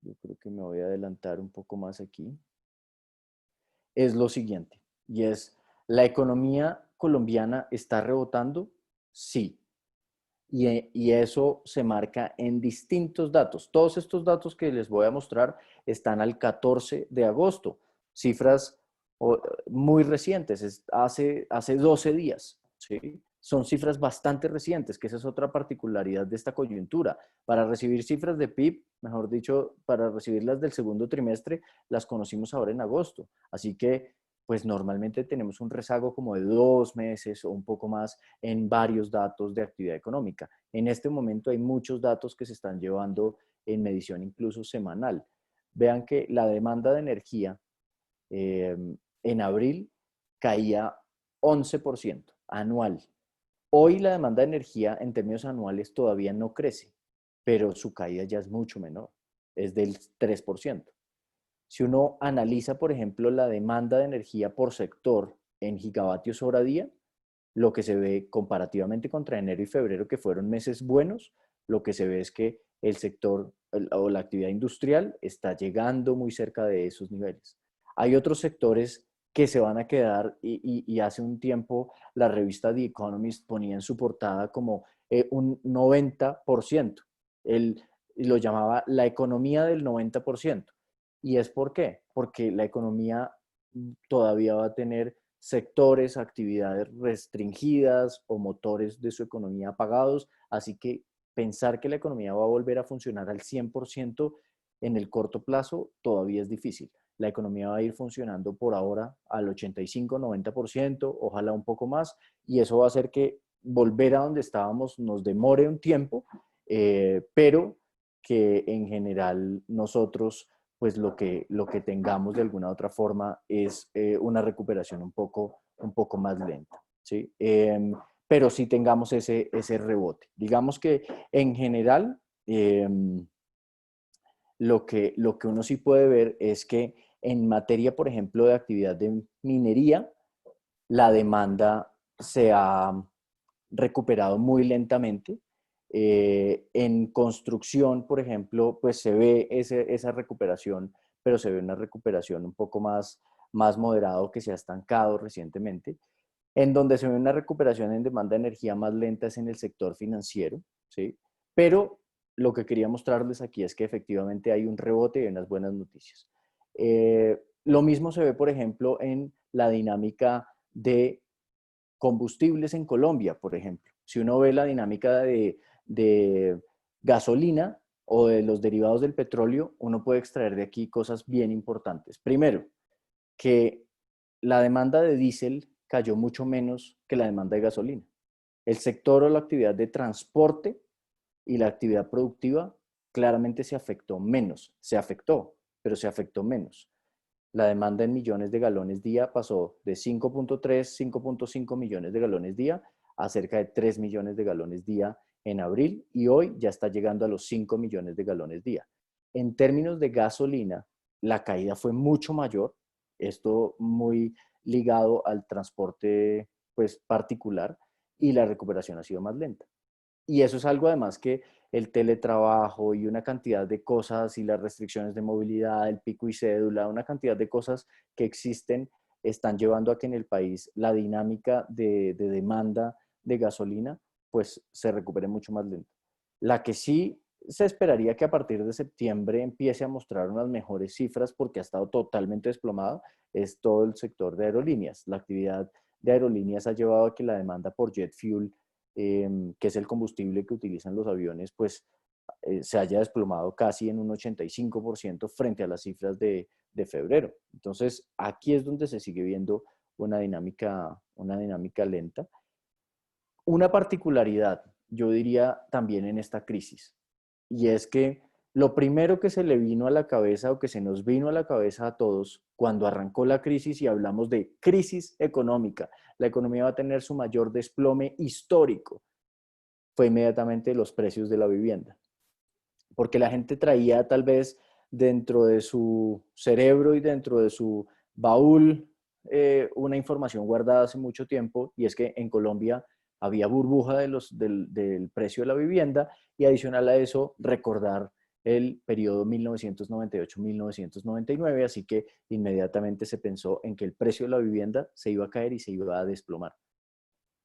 yo creo que me voy a adelantar un poco más aquí, es lo siguiente, y es, ¿la economía colombiana está rebotando? Sí. Y eso se marca en distintos datos. Todos estos datos que les voy a mostrar están al 14 de agosto. Cifras muy recientes, hace 12 días. ¿Sí? Son cifras bastante recientes, que esa es otra particularidad de esta coyuntura. Para recibir cifras de PIB, mejor dicho, para recibirlas del segundo trimestre, las conocimos ahora en agosto. Así que, pues normalmente tenemos un rezago como de 2 meses o un poco más en varios datos de actividad económica. En este momento hay muchos datos que se están llevando en medición incluso semanal. Vean que la demanda de energía en abril caía 11% anual. Hoy la demanda de energía en términos anuales todavía no crece, pero su caída ya es mucho menor, es del 3%. Si uno analiza, por ejemplo, la demanda de energía por sector en gigavatios hora día, lo que se ve comparativamente contra enero y febrero, que fueron meses buenos, lo que se ve es que el sector o la actividad industrial está llegando muy cerca de esos niveles. Hay otros sectores que se van a quedar y hace un tiempo la revista The Economist ponía en su portada como un 90%. Él lo llamaba la economía del 90%. ¿Y es por qué? Porque la economía todavía va a tener sectores, actividades restringidas o motores de su economía apagados, así que pensar que la economía va a volver a funcionar al 100% en el corto plazo todavía es difícil. La economía va a ir funcionando por ahora al 85-90%, ojalá un poco más, y eso va a hacer que volver a donde estábamos nos demore un tiempo, pero que en general nosotros pues lo que tengamos de alguna otra forma es una recuperación un poco más lenta, ¿sí? Pero sí tengamos ese rebote. Digamos que en general, lo que uno sí puede ver es que en materia, por ejemplo, de actividad de minería, la demanda se ha recuperado muy lentamente. En construcción, por ejemplo, pues se ve esa recuperación, pero se ve una recuperación un poco más moderado, que se ha estancado recientemente. En donde se ve una recuperación en demanda de energía más lenta es en el sector financiero, ¿sí? Pero lo que quería mostrarles aquí es que efectivamente hay un rebote y unas buenas noticias. Lo mismo se ve, por ejemplo, en la dinámica de combustibles en Colombia, por ejemplo. Si uno ve la dinámica de gasolina o de los derivados del petróleo, uno puede extraer de aquí cosas bien importantes. Primero, que la demanda de diésel cayó mucho menos que la demanda de gasolina. El sector o la actividad de transporte y la actividad productiva claramente se afectó menos. Se afectó, pero se afectó menos. La demanda en millones de galones día pasó de 5.3, 5.5 millones de galones día a cerca de 3 millones de galones día en abril, y hoy ya está llegando a los 5 millones de galones día. En términos de gasolina, la caída fue mucho mayor, esto muy ligado al transporte pues particular, y la recuperación ha sido más lenta. Y eso es algo además que el teletrabajo y una cantidad de cosas y las restricciones de movilidad, el pico y cédula, una cantidad de cosas que existen están llevando a que en el país la dinámica de demanda de gasolina pues se recupere mucho más lento. La que sí se esperaría que a partir de septiembre empiece a mostrar unas mejores cifras, porque ha estado totalmente desplomado, es todo el sector de aerolíneas. La actividad de aerolíneas ha llevado a que la demanda por jet fuel, que es el combustible que utilizan los aviones, pues se haya desplomado casi en un 85% frente a las cifras de febrero. Entonces, aquí es donde se sigue viendo una dinámica lenta. Una particularidad, yo diría también en esta crisis, y es que lo primero que se le vino a la cabeza, o que se nos vino a la cabeza a todos cuando arrancó la crisis y hablamos de crisis económica, la economía va a tener su mayor desplome histórico, fue inmediatamente los precios de la vivienda. Porque la gente traía tal vez dentro de su cerebro y dentro de su baúl una información guardada hace mucho tiempo, y es que en Colombia había burbuja del precio de la vivienda, y adicional a eso recordar el periodo 1998-1999, así que inmediatamente se pensó en que el precio de la vivienda se iba a caer y se iba a desplomar.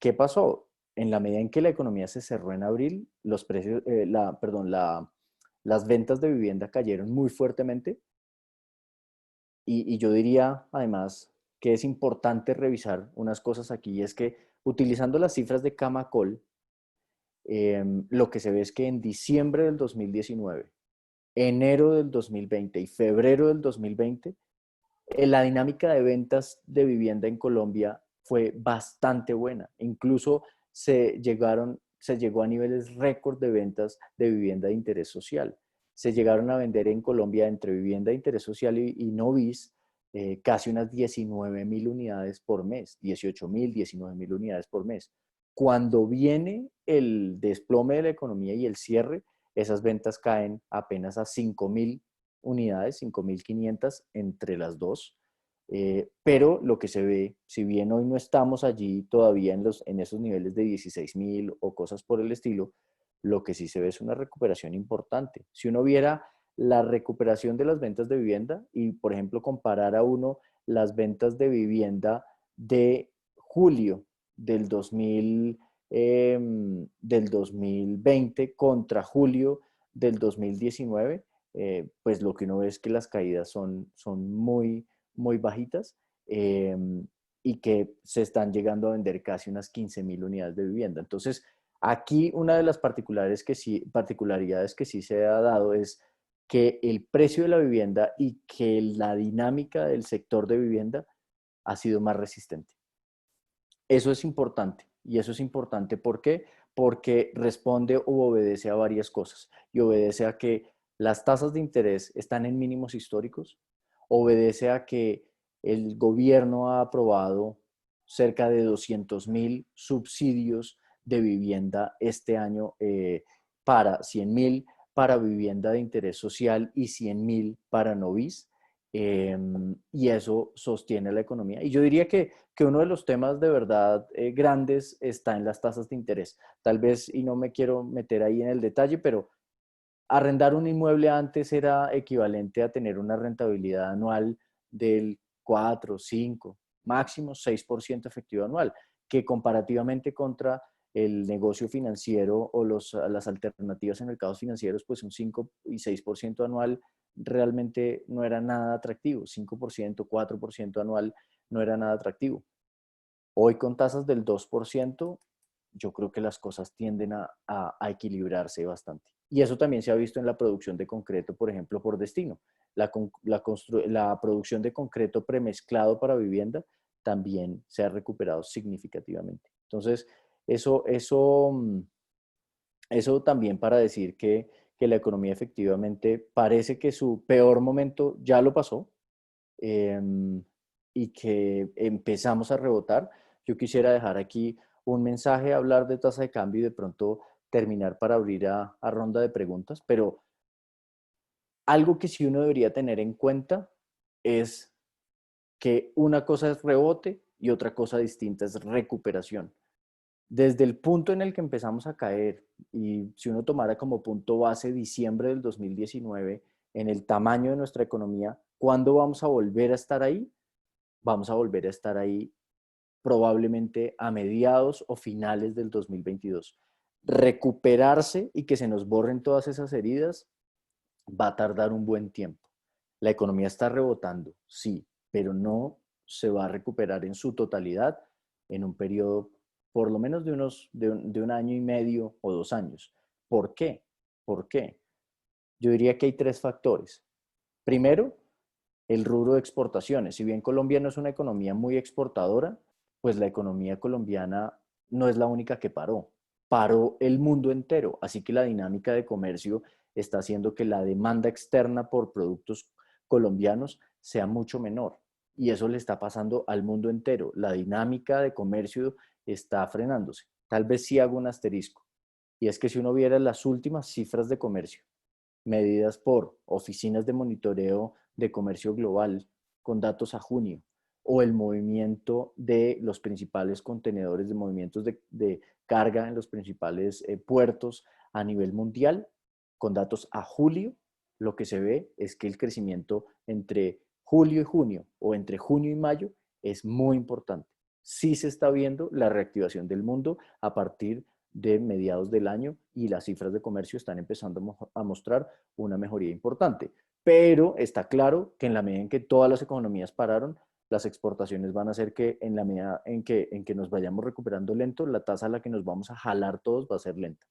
¿Qué pasó? En la medida en que la economía se cerró en abril, los precios, las ventas de vivienda cayeron muy fuertemente, y yo diría además que es importante revisar unas cosas aquí, y es que utilizando las cifras de Camacol, lo que se ve es que en diciembre del 2019, enero del 2020 y febrero del 2020, la dinámica de ventas de vivienda en Colombia fue bastante buena. Incluso se llegó a niveles récord de ventas de vivienda de interés social. Se llegaron a vender en Colombia, entre vivienda de interés social y no bis, casi unas 19.000 unidades por mes, 18.000, 19.000 unidades por mes. Cuando viene el desplome de la economía y el cierre, esas ventas caen apenas a 5.000 unidades, 5.500 entre las dos. Pero lo que se ve, si bien hoy no estamos allí todavía en esos niveles de 16.000 o cosas por el estilo, lo que sí se ve es una recuperación importante. Si uno viera la recuperación de las ventas de vivienda y, por ejemplo, comparara uno las ventas de vivienda de julio del 2020 contra julio del 2019, pues lo que uno ve es que las caídas son muy, muy bajitas, y que se están llegando a vender casi unas 15.000 unidades de vivienda. Entonces, aquí una de las particularidades que sí se ha dado es que el precio de la vivienda y que la dinámica del sector de vivienda ha sido más resistente. Eso es importante. Y eso es importante, ¿por qué? Porque responde o obedece a varias cosas. Y obedece a que las tasas de interés están en mínimos históricos, obedece a que el gobierno ha aprobado cerca de 200.000 subsidios de vivienda este año, para 100.000 para vivienda de interés social y 100.000 para novis. Y eso sostiene la economía. Y yo diría que uno de los temas de verdad grandes está en las tasas de interés. Tal vez, y no me quiero meter ahí en el detalle, pero arrendar un inmueble antes era equivalente a tener una rentabilidad anual del 4, 5, máximo 6% efectivo anual, que comparativamente contra el negocio financiero o las alternativas en mercados financieros, pues un 5 y 6% anual realmente no era nada atractivo. 5%, 4% anual no era nada atractivo. Hoy con tasas del 2%, yo creo que las cosas tienden a equilibrarse bastante. Y eso también se ha visto en la producción de concreto, por ejemplo, por destino. La producción de concreto premezclado para vivienda también se ha recuperado significativamente. Entonces, eso, eso, mm, eso también para decir que la economía efectivamente parece que su peor momento ya lo pasó, y que empezamos a rebotar. Yo quisiera dejar aquí un mensaje, hablar de tasa de cambio y de pronto terminar para abrir a ronda de preguntas, pero algo que sí uno debería tener en cuenta es que una cosa es rebote y otra cosa distinta es recuperación. Desde el punto en el que empezamos a caer, y si uno tomara como punto base diciembre del 2019, en el tamaño de nuestra economía, ¿cuándo vamos a volver a estar ahí? Vamos a volver a estar ahí probablemente a mediados o finales del 2022. Recuperarse y que se nos borren todas esas heridas va a tardar un buen tiempo. La economía está rebotando, sí, pero no se va a recuperar en su totalidad en un periodo por lo menos de un año y medio o 2 años. ¿Por qué? ¿Por qué? Yo diría que hay tres factores. Primero, el rubro de exportaciones. Si bien Colombia no es una economía muy exportadora, pues la economía colombiana no es la única que paró. Paró el mundo entero. Así que la dinámica de comercio está haciendo que la demanda externa por productos colombianos sea mucho menor. Y eso le está pasando al mundo entero. La dinámica de comercio está frenándose. Tal vez sí hago un asterisco. Y es que si uno viera las últimas cifras de comercio, medidas por oficinas de monitoreo de comercio global con datos a junio, o el movimiento de los principales contenedores de movimientos de carga en los principales puertos a nivel mundial, con datos a julio, lo que se ve es que el crecimiento entre julio y junio o entre junio y mayo es muy importante. Sí se está viendo la reactivación del mundo a partir de mediados del año y las cifras de comercio están empezando a mostrar una mejoría importante. Pero está claro que en la medida en que todas las economías pararon, las exportaciones van a hacer que en la medida en que nos vayamos recuperando lento, la tasa a la que nos vamos a jalar todos va a ser lenta.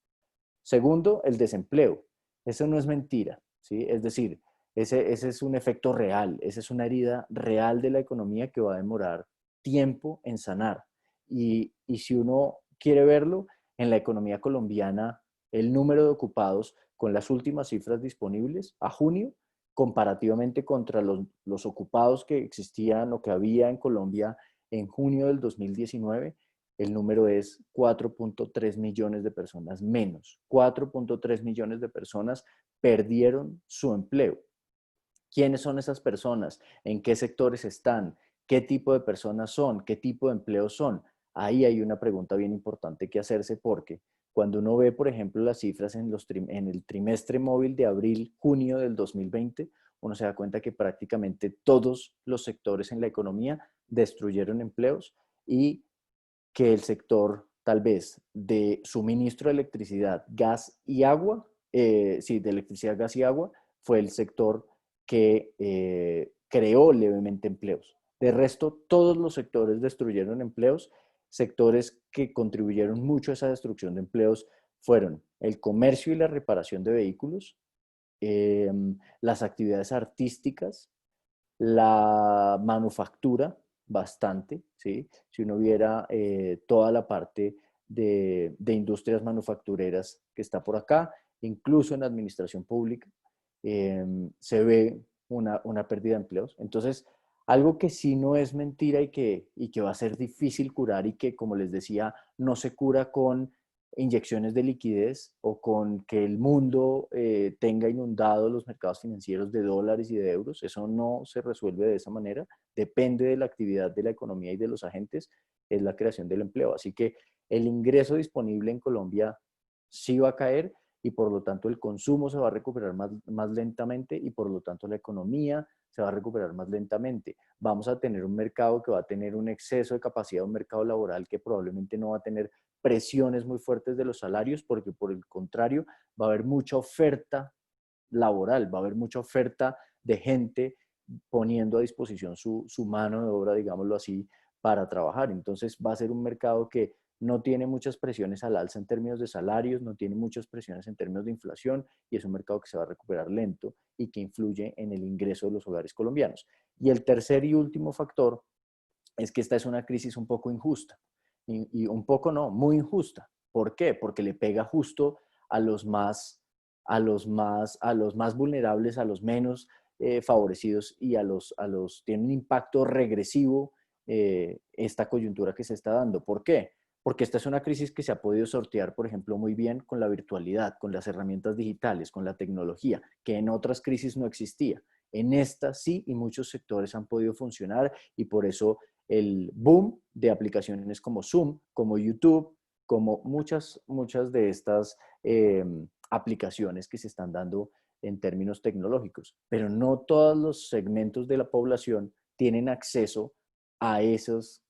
Segundo, el desempleo. Eso no es mentira, ¿sí? Es decir, ese es un efecto real, esa es una herida real de la economía que va a demorar tiempo en sanar. Y si uno quiere verlo, en la economía colombiana, el número de ocupados con las últimas cifras disponibles a junio, comparativamente contra los ocupados que existían o que había en Colombia en junio del 2019, el número es 4.3 millones de personas menos. 4.3 millones de personas perdieron su empleo. ¿Quiénes son esas personas? ¿En qué sectores están? ¿Qué tipo de personas son? ¿Qué tipo de empleos son? Ahí hay una pregunta bien importante que hacerse, porque cuando uno ve, por ejemplo, las cifras en el trimestre móvil de abril-junio del 2020, uno se da cuenta que prácticamente todos los sectores en la economía destruyeron empleos, y que el sector tal vez de suministro de electricidad, gas y agua, sí, de electricidad, gas y agua, fue el sector que creó levemente empleos. De resto, todos los sectores destruyeron empleos. Sectores que contribuyeron mucho a esa destrucción de empleos fueron el comercio y la reparación de vehículos, eh, las actividades artísticas, la manufactura bastante, ¿sí? Si uno viera toda la parte de industrias manufactureras que está por acá, incluso en la administración pública, se ve una pérdida de empleos. Entonces, algo que sí no es mentira y que va a ser difícil curar y que, como les decía, no se cura con inyecciones de liquidez o con que el mundo tenga inundado los mercados financieros de dólares y de euros. Eso no se resuelve de esa manera. Depende de la actividad de la economía y de los agentes, es la creación del empleo. Así que el ingreso disponible en Colombia sí va a caer y por lo tanto el consumo se va a recuperar más lentamente y por lo tanto la economía se va a recuperar más lentamente. Vamos a tener un mercado que va a tener un exceso de capacidad, un mercado laboral que probablemente no va a tener presiones muy fuertes de los salarios, porque por el contrario va a haber mucha oferta laboral, va a haber mucha oferta de gente poniendo a disposición su mano de obra, digámoslo así, para trabajar. Entonces va a ser un mercado que no tiene muchas presiones al alza en términos de salarios, no tiene muchas presiones en términos de inflación y es un mercado que se va a recuperar lento y que influye en el ingreso de los hogares colombianos. Y el tercer y último factor es que esta es una crisis un poco injusta. Y un poco no, muy injusta. ¿Por qué? Porque le pega justo a los más, a los más vulnerables, a los menos favorecidos y tiene un impacto regresivo esta coyuntura que se está dando. ¿Por qué? Porque esta es una crisis que se ha podido sortear, por ejemplo, muy bien con la virtualidad, con las herramientas digitales, con la tecnología, que en otras crisis no existía. En esta sí, y muchos sectores han podido funcionar y por eso el boom de aplicaciones como Zoom, como YouTube, como muchas de estas aplicaciones que se están dando en términos tecnológicos. Pero no todos los segmentos de la población tienen acceso a esas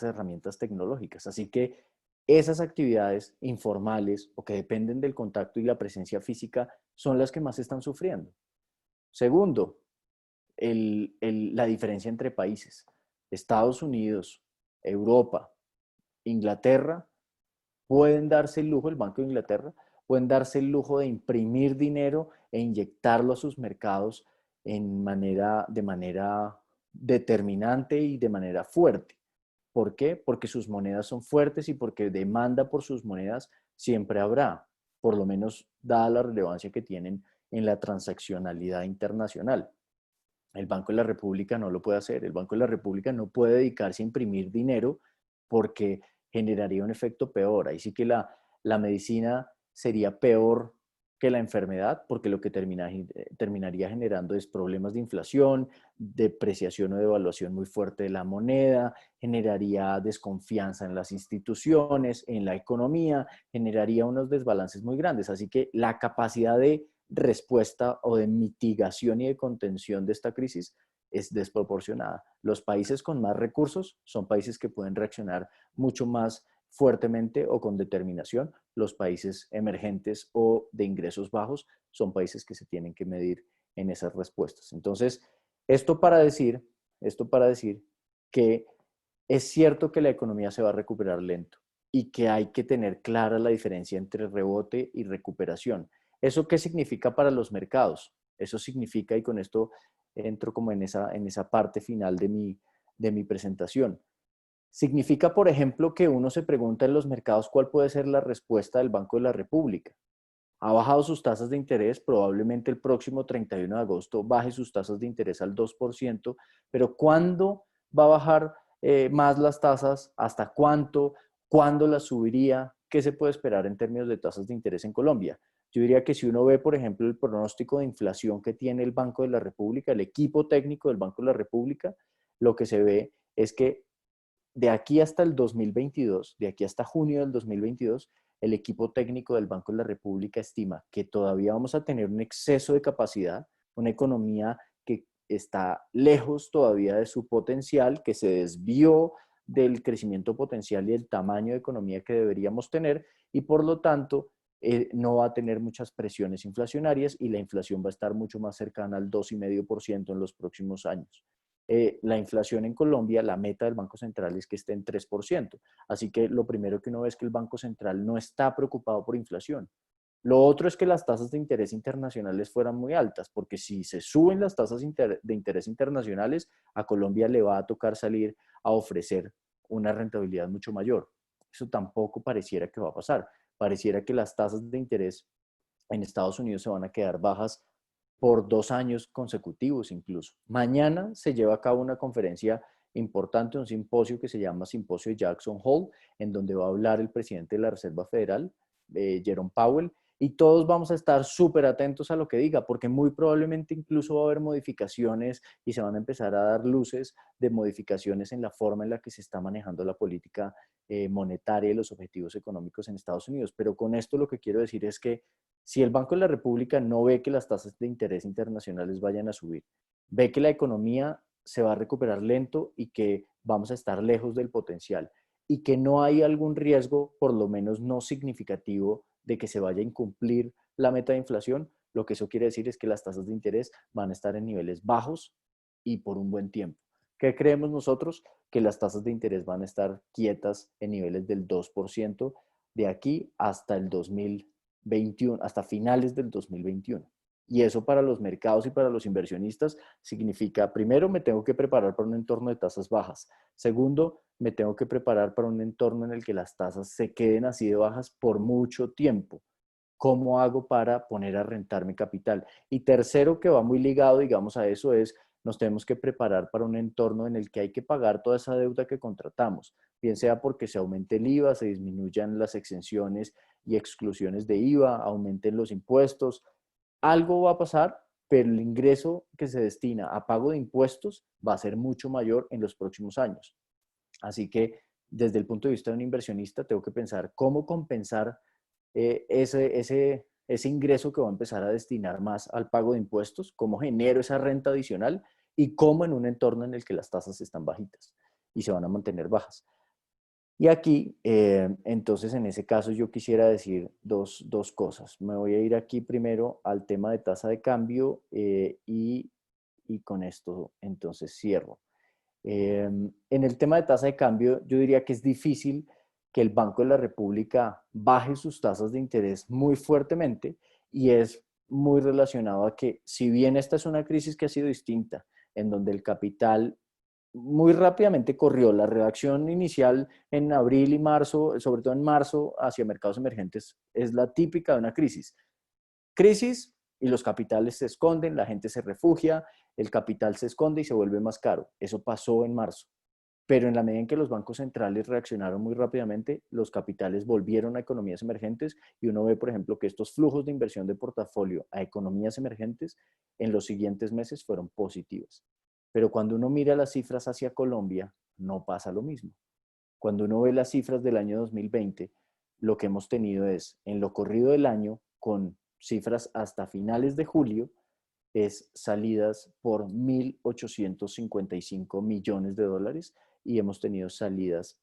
herramientas tecnológicas. Así que esas actividades informales o que dependen del contacto y la presencia física son las que más están sufriendo. Segundo, la diferencia entre países. Estados Unidos, Europa, Inglaterra, pueden darse el lujo, el Banco de Inglaterra, pueden darse el lujo de imprimir dinero e inyectarlo a sus mercados de manera determinante y de manera fuerte. ¿Por qué? Porque sus monedas son fuertes y porque demanda por sus monedas siempre habrá, por lo menos dada la relevancia que tienen en la transaccionalidad internacional. El Banco de la República no lo puede hacer. El Banco de la República no puede dedicarse a imprimir dinero porque generaría un efecto peor. Ahí sí que la medicina sería peor que la enfermedad porque lo que terminaría generando es problemas de inflación, depreciación o devaluación muy fuerte de la moneda, generaría desconfianza en las instituciones, en la economía, generaría unos desbalances muy grandes. Así que la capacidad de respuesta o de mitigación y de contención de esta crisis es desproporcionada. Los países con más recursos son países que pueden reaccionar mucho más fuertemente o con determinación. Los países emergentes o de ingresos bajos son países que se tienen que medir en esas respuestas. Entonces, esto para decir que es cierto que la economía se va a recuperar lento y que hay que tener clara la diferencia entre rebote y recuperación. ¿Eso qué significa para los mercados? Eso significa, y con esto entro como en esa parte final de mi presentación, significa, por ejemplo, que uno se pregunta en los mercados cuál puede ser la respuesta del Banco de la República. Ha bajado sus tasas de interés, probablemente el próximo 31 de agosto baje sus tasas de interés al 2%, pero ¿cuándo va a bajar más las tasas? ¿Hasta cuánto? ¿Cuándo las subiría? ¿Qué se puede esperar en términos de tasas de interés en Colombia? Yo diría que si uno ve, por ejemplo, el pronóstico de inflación que tiene el Banco de la República, el equipo técnico del Banco de la República, lo que se ve es que de aquí hasta el 2022, de aquí hasta junio del 2022, el equipo técnico del Banco de la República estima que todavía vamos a tener un exceso de capacidad, una economía que está lejos todavía de su potencial, que se desvió del crecimiento potencial y el tamaño de economía que deberíamos tener y por lo tanto no va a tener muchas presiones inflacionarias y la inflación va a estar mucho más cercana al 2,5% en los próximos años. La inflación en Colombia, la meta del Banco Central es que esté en 3%. Así que lo primero que uno ve es que el Banco Central no está preocupado por inflación. Lo otro es que las tasas de interés internacionales fueran muy altas, porque si se suben las tasas de interés internacionales, a Colombia le va a tocar salir a ofrecer una rentabilidad mucho mayor. Eso tampoco pareciera que va a pasar. Pareciera que las tasas de interés en Estados Unidos se van a quedar bajas por 2 años consecutivos incluso. Mañana se lleva a cabo una conferencia importante, un simposio que se llama Simposio de Jackson Hole, en donde va a hablar el presidente de la Reserva Federal, Jerome Powell, y todos vamos a estar súper atentos a lo que diga, porque muy probablemente incluso va a haber modificaciones y se van a empezar a dar luces de modificaciones en la forma en la que se está manejando la política monetaria y los objetivos económicos en Estados Unidos. Pero con esto lo que quiero decir es que si el Banco de la República no ve que las tasas de interés internacionales vayan a subir, ve que la economía se va a recuperar lento y que vamos a estar lejos del potencial y que no hay algún riesgo, por lo menos no significativo, de que se vaya a incumplir la meta de inflación, lo que eso quiere decir es que las tasas de interés van a estar en niveles bajos y por un buen tiempo. ¿Qué creemos nosotros? Que las tasas de interés van a estar quietas en niveles del 2% de aquí hasta el 2021, hasta finales del 2021. Y eso para los mercados y para los inversionistas significa, primero, me tengo que preparar para un entorno de tasas bajas. Segundo, me tengo que preparar para un entorno en el que las tasas se queden así de bajas por mucho tiempo. ¿Cómo hago para poner a rentar mi capital? Y tercero, que va muy ligado, digamos, a eso es, nos tenemos que preparar para un entorno en el que hay que pagar toda esa deuda que contratamos, bien sea porque se aumente el IVA, se disminuyan las exenciones y exclusiones de IVA, aumenten los impuestos. Algo va a pasar, pero el ingreso que se destina a pago de impuestos va a ser mucho mayor en los próximos años. Así que desde el punto de vista de un inversionista, tengo que pensar cómo compensar ese ingreso que va a empezar a destinar más al pago de impuestos, cómo genero esa renta adicional y cómo en un entorno en el que las tasas están bajitas y se van a mantener bajas. Y aquí, entonces, en ese caso yo quisiera decir dos cosas. Me voy a ir aquí primero al tema de tasa de cambio y con esto entonces cierro. En el tema de tasa de cambio, yo diría que es difícil que el Banco de la República baje sus tasas de interés muy fuertemente y es muy relacionado a que si bien esta es una crisis que ha sido distinta, en donde el capital muy rápidamente corrió. La reacción inicial en abril y marzo, sobre todo en marzo, hacia mercados emergentes, es la típica de una crisis. Crisis y los capitales se esconden, la gente se refugia, el capital se esconde y se vuelve más caro. Eso pasó en marzo. Pero en la medida en que los bancos centrales reaccionaron muy rápidamente, los capitales volvieron a economías emergentes y uno ve, por ejemplo, que estos flujos de inversión de portafolio a economías emergentes en los siguientes meses fueron positivos. Pero cuando uno mira las cifras hacia Colombia, no pasa lo mismo. Cuando uno ve las cifras del año 2020, lo que hemos tenido es, en lo corrido del año, con cifras hasta finales de julio, es salidas por 1.855 millones de dólares y hemos tenido salidas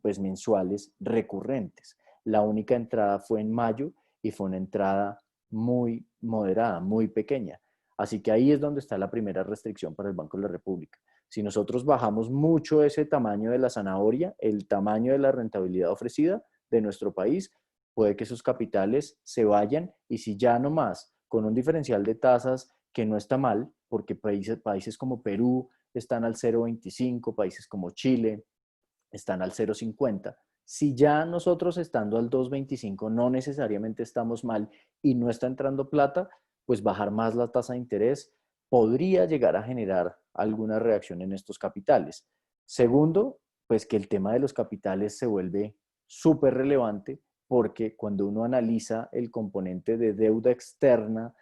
pues, mensuales recurrentes. La única entrada fue en mayo y fue una entrada muy moderada, muy pequeña. Así que ahí es donde está la primera restricción para el Banco de la República. Si nosotros bajamos mucho ese tamaño de la zanahoria, el tamaño de la rentabilidad ofrecida de nuestro país, puede que esos capitales se vayan y si ya no más, con un diferencial de tasas que no está mal, porque países como Perú están al 0,25, países como Chile están al 0,50. Si ya nosotros estando al 2,25 no necesariamente estamos mal y no está entrando plata, pues bajar más la tasa de interés podría llegar a generar alguna reacción en estos capitales. Segundo, pues que el tema de los capitales se vuelve súper relevante porque cuando uno analiza el componente de deuda externa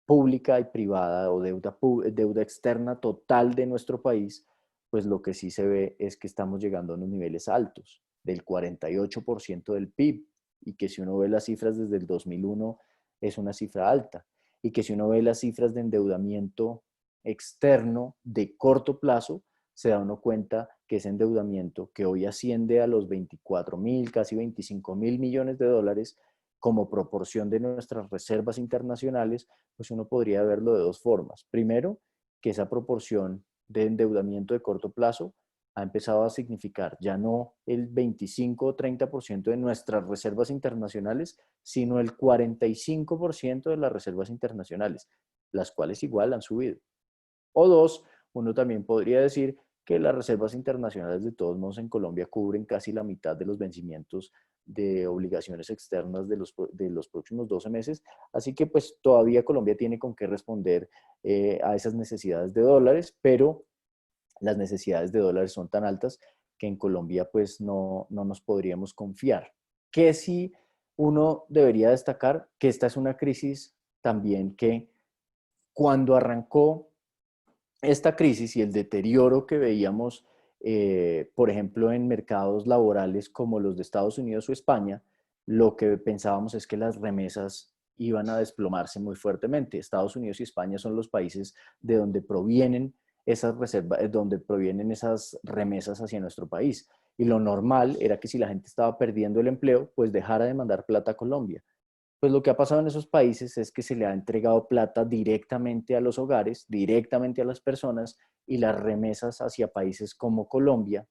pública y privada o deuda externa total de nuestro país, pues lo que sí se ve es que estamos llegando a unos niveles altos, del 48% del PIB, y que si uno ve las cifras desde el 2001 es una cifra alta, y que si uno ve las cifras de endeudamiento externo de corto plazo, se da uno cuenta que ese endeudamiento que hoy asciende a los 24.000, casi 25.000 millones de dólares, como proporción de nuestras reservas internacionales, pues uno podría verlo de dos formas. Primero, que esa proporción de endeudamiento de corto plazo ha empezado a significar ya no el 25 o 30% de nuestras reservas internacionales, sino el 45% de las reservas internacionales, las cuales igual han subido. O dos, uno también podría decir que las reservas internacionales de todos modos en Colombia cubren casi la mitad de los vencimientos de obligaciones externas de los próximos 12 meses. Así que pues todavía Colombia tiene con qué responder a esas necesidades de dólares, pero las necesidades de dólares son tan altas que en Colombia pues no nos podríamos confiar. Que sí uno debería destacar que esta es una crisis también que cuando arrancó esta crisis y el deterioro que veíamos, por ejemplo, en mercados laborales como los de Estados Unidos o España, lo que pensábamos es que las remesas iban a desplomarse muy fuertemente. Estados Unidos y España son los países de donde provienen esas reservas, donde provienen esas remesas hacia nuestro país. Y lo normal era que si la gente estaba perdiendo el empleo, pues dejara de mandar plata a Colombia. Pues lo que ha pasado en esos países es que se le ha entregado plata directamente a los hogares, directamente a las personas, y las remesas hacia países como Colombia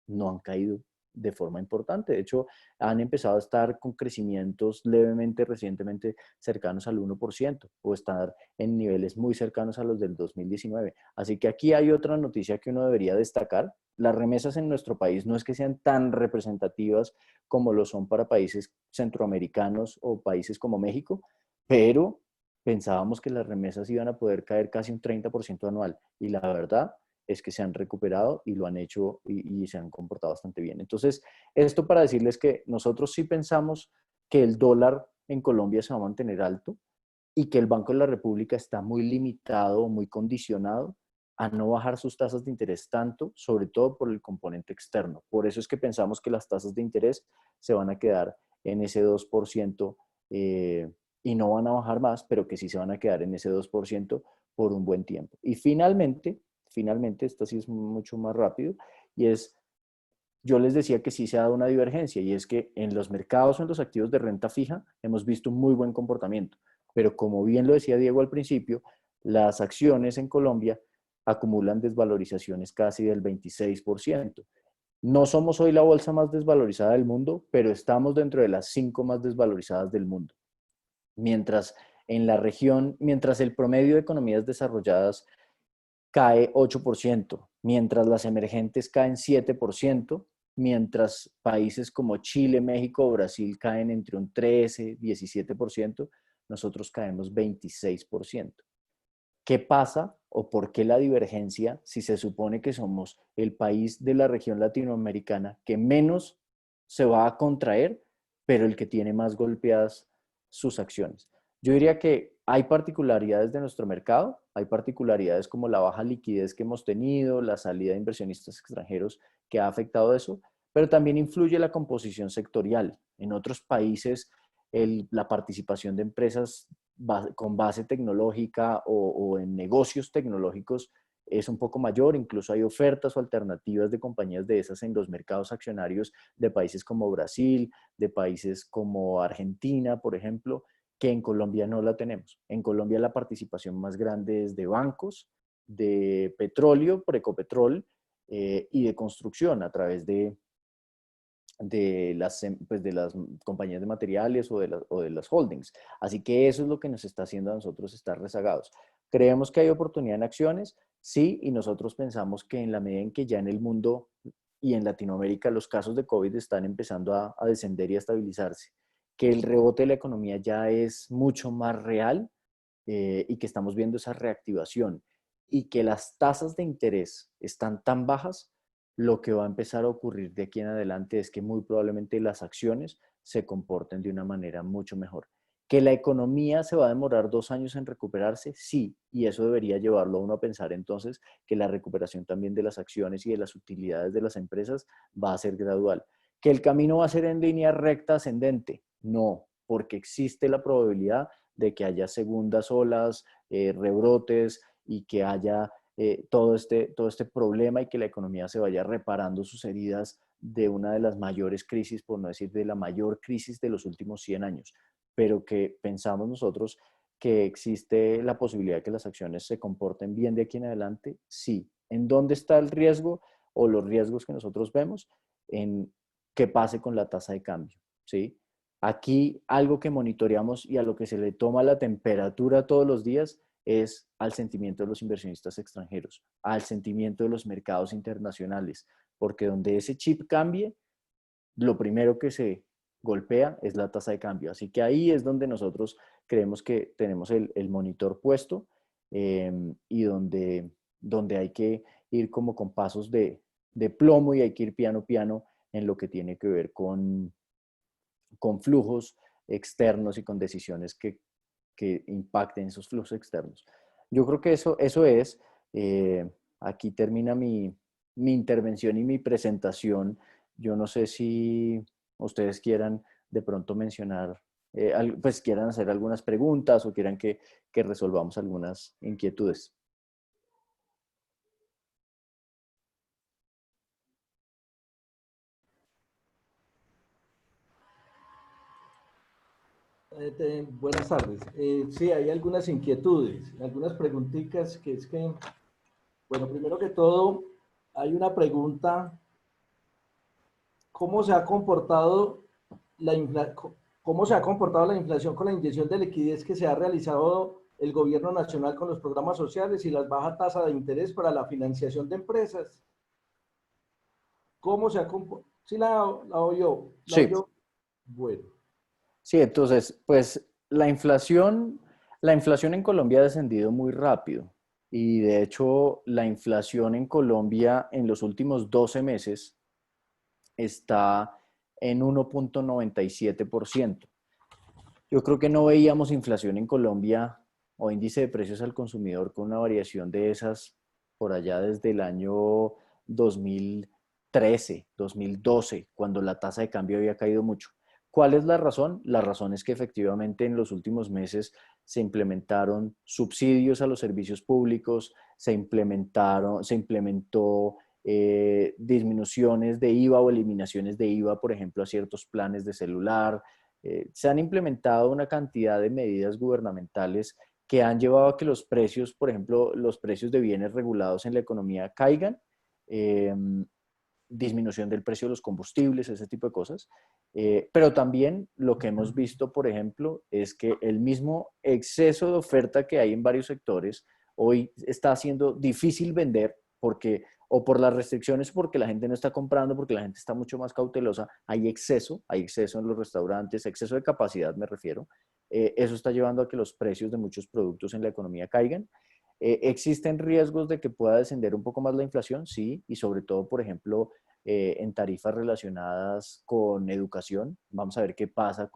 no han caído de forma importante. De hecho, han empezado a estar con crecimientos levemente recientemente cercanos al 1% o estar en niveles muy cercanos a los del 2019. Así que aquí hay otra noticia que uno debería destacar. Las remesas en nuestro país no es que sean tan representativas como lo son para países centroamericanos o países como México, pero pensábamos que las remesas iban a poder caer casi un 30% anual y la verdad es que se han recuperado y lo han hecho y se han comportado bastante bien. Entonces, esto para decirles que nosotros sí pensamos que el dólar en Colombia se va a mantener alto y que el Banco de la República está muy limitado, muy condicionado a no bajar sus tasas de interés tanto, sobre todo por el componente externo. Por eso es que pensamos que las tasas de interés se van a quedar en ese 2% y no van a bajar más, pero que sí se van a quedar en ese 2% por un buen tiempo. Y finalmente, esto sí es mucho más rápido, y es, yo les decía que sí se ha dado una divergencia, y es que en los mercados o en los activos de renta fija hemos visto un muy buen comportamiento, pero como bien lo decía Diego al principio, las acciones en Colombia acumulan desvalorizaciones casi del 26%. No somos hoy la bolsa más desvalorizada del mundo, pero estamos dentro de las 5 más desvalorizadas del mundo. Mientras en la región, mientras el promedio de economías desarrolladas cae 8%, mientras las emergentes caen 7%, mientras países como Chile, México o Brasil caen entre un 13, 17%, nosotros caemos 26%. ¿Qué pasa o por qué la divergencia si se supone que somos el país de la región latinoamericana que menos se va a contraer, pero el que tiene más golpeadas sus acciones? Yo diría que hay particularidades de nuestro mercado, hay particularidades como la baja liquidez que hemos tenido, la salida de inversionistas extranjeros que ha afectado eso, pero también influye la composición sectorial. En otros países, la participación de empresas con base tecnológica o en negocios tecnológicos es un poco mayor, incluso hay ofertas o alternativas de compañías de esas en los mercados accionarios de países como Brasil, de países como Argentina, por ejemplo, que en Colombia no la tenemos. En Colombia la participación más grande es de bancos, de petróleo, por Ecopetrol, y de construcción a través pues de las compañías de materiales o de las holdings. Así que eso es lo que nos está haciendo a nosotros estar rezagados. ¿Creemos que hay oportunidad en acciones? Sí, y nosotros pensamos que en la medida en que ya en el mundo y en Latinoamérica los casos de COVID están empezando a descender y a estabilizarse, que el rebote de la economía ya es mucho más real y que estamos viendo esa reactivación y que las tasas de interés están tan bajas, lo que va a empezar a ocurrir de aquí en adelante es que muy probablemente las acciones se comporten de una manera mucho mejor. ¿Que la economía se va a demorar 2 años en recuperarse? Sí, y eso debería llevarlo a uno a pensar entonces que la recuperación también de las acciones y de las utilidades de las empresas va a ser gradual. ¿Que el camino va a ser en línea recta ascendente? No, porque existe la probabilidad de que haya segundas olas, rebrotes y que haya todo este problema y que la economía se vaya reparando sus heridas de una de las mayores crisis, por no decir de la mayor crisis de los últimos 100 años, pero que pensamos nosotros que existe la posibilidad de que las acciones se comporten bien de aquí en adelante, sí. ¿En dónde está el riesgo o los riesgos que nosotros vemos? En qué pase con la tasa de cambio, ¿sí? Aquí algo que monitoreamos y a lo que se le toma la temperatura todos los días es al sentimiento de los inversionistas extranjeros, al sentimiento de los mercados internacionales, porque donde ese chip cambie, lo primero que se golpea es la tasa de cambio. Así que ahí es donde nosotros creemos que tenemos el monitor puesto y donde hay que ir como con pasos de plomo y hay que ir piano piano en lo que tiene que ver con flujos externos y con decisiones que impacten esos flujos externos. Yo creo que eso es. Aquí termina mi intervención y mi presentación. Yo no sé si ustedes quieran de pronto mencionar, pues quieran hacer algunas preguntas o quieran que resolvamos algunas inquietudes. Buenas tardes. Sí, hay algunas inquietudes, algunas preguntitas que es que, bueno, primero que todo, hay una pregunta, ¿cómo se ha comportado cómo se ha comportado la inflación con la inyección de liquidez que se ha realizado el gobierno nacional con los programas sociales y las bajas tasas de interés para la financiación de empresas? ¿Cómo se ha comportado? ¿Sí la oyó? ¿La Sí. oyó? Bueno. Sí, entonces, pues la inflación en Colombia ha descendido muy rápido y de hecho la inflación en Colombia en los últimos 12 meses está en 1,97%. Yo creo que no veíamos inflación en Colombia o índice de precios al consumidor con una variación de esas por allá desde el año 2013, 2012, cuando la tasa de cambio había caído mucho. ¿Cuál es la razón? La razón es que efectivamente en los últimos meses se implementaron subsidios a los servicios públicos, se implementó disminuciones de IVA o eliminaciones de IVA, por ejemplo, a ciertos planes de celular. Se han implementado una cantidad de medidas gubernamentales que han llevado a que los precios, por ejemplo, los precios de bienes regulados en la economía caigan, eh, disminución del precio de los combustibles, ese tipo de cosas. Pero también lo que hemos visto, por ejemplo, es que el mismo exceso de oferta que hay en varios sectores hoy está haciendo difícil vender porque o por las restricciones, porque la gente no está comprando, porque la gente está mucho más cautelosa, hay exceso en los restaurantes, exceso de capacidad me refiero. Eso está llevando a que los precios de muchos productos en la economía caigan. ¿Existen riesgos de que pueda descender un poco más la inflación? Sí, y sobre todo, por ejemplo, en tarifas relacionadas con educación. Vamos a ver qué pasa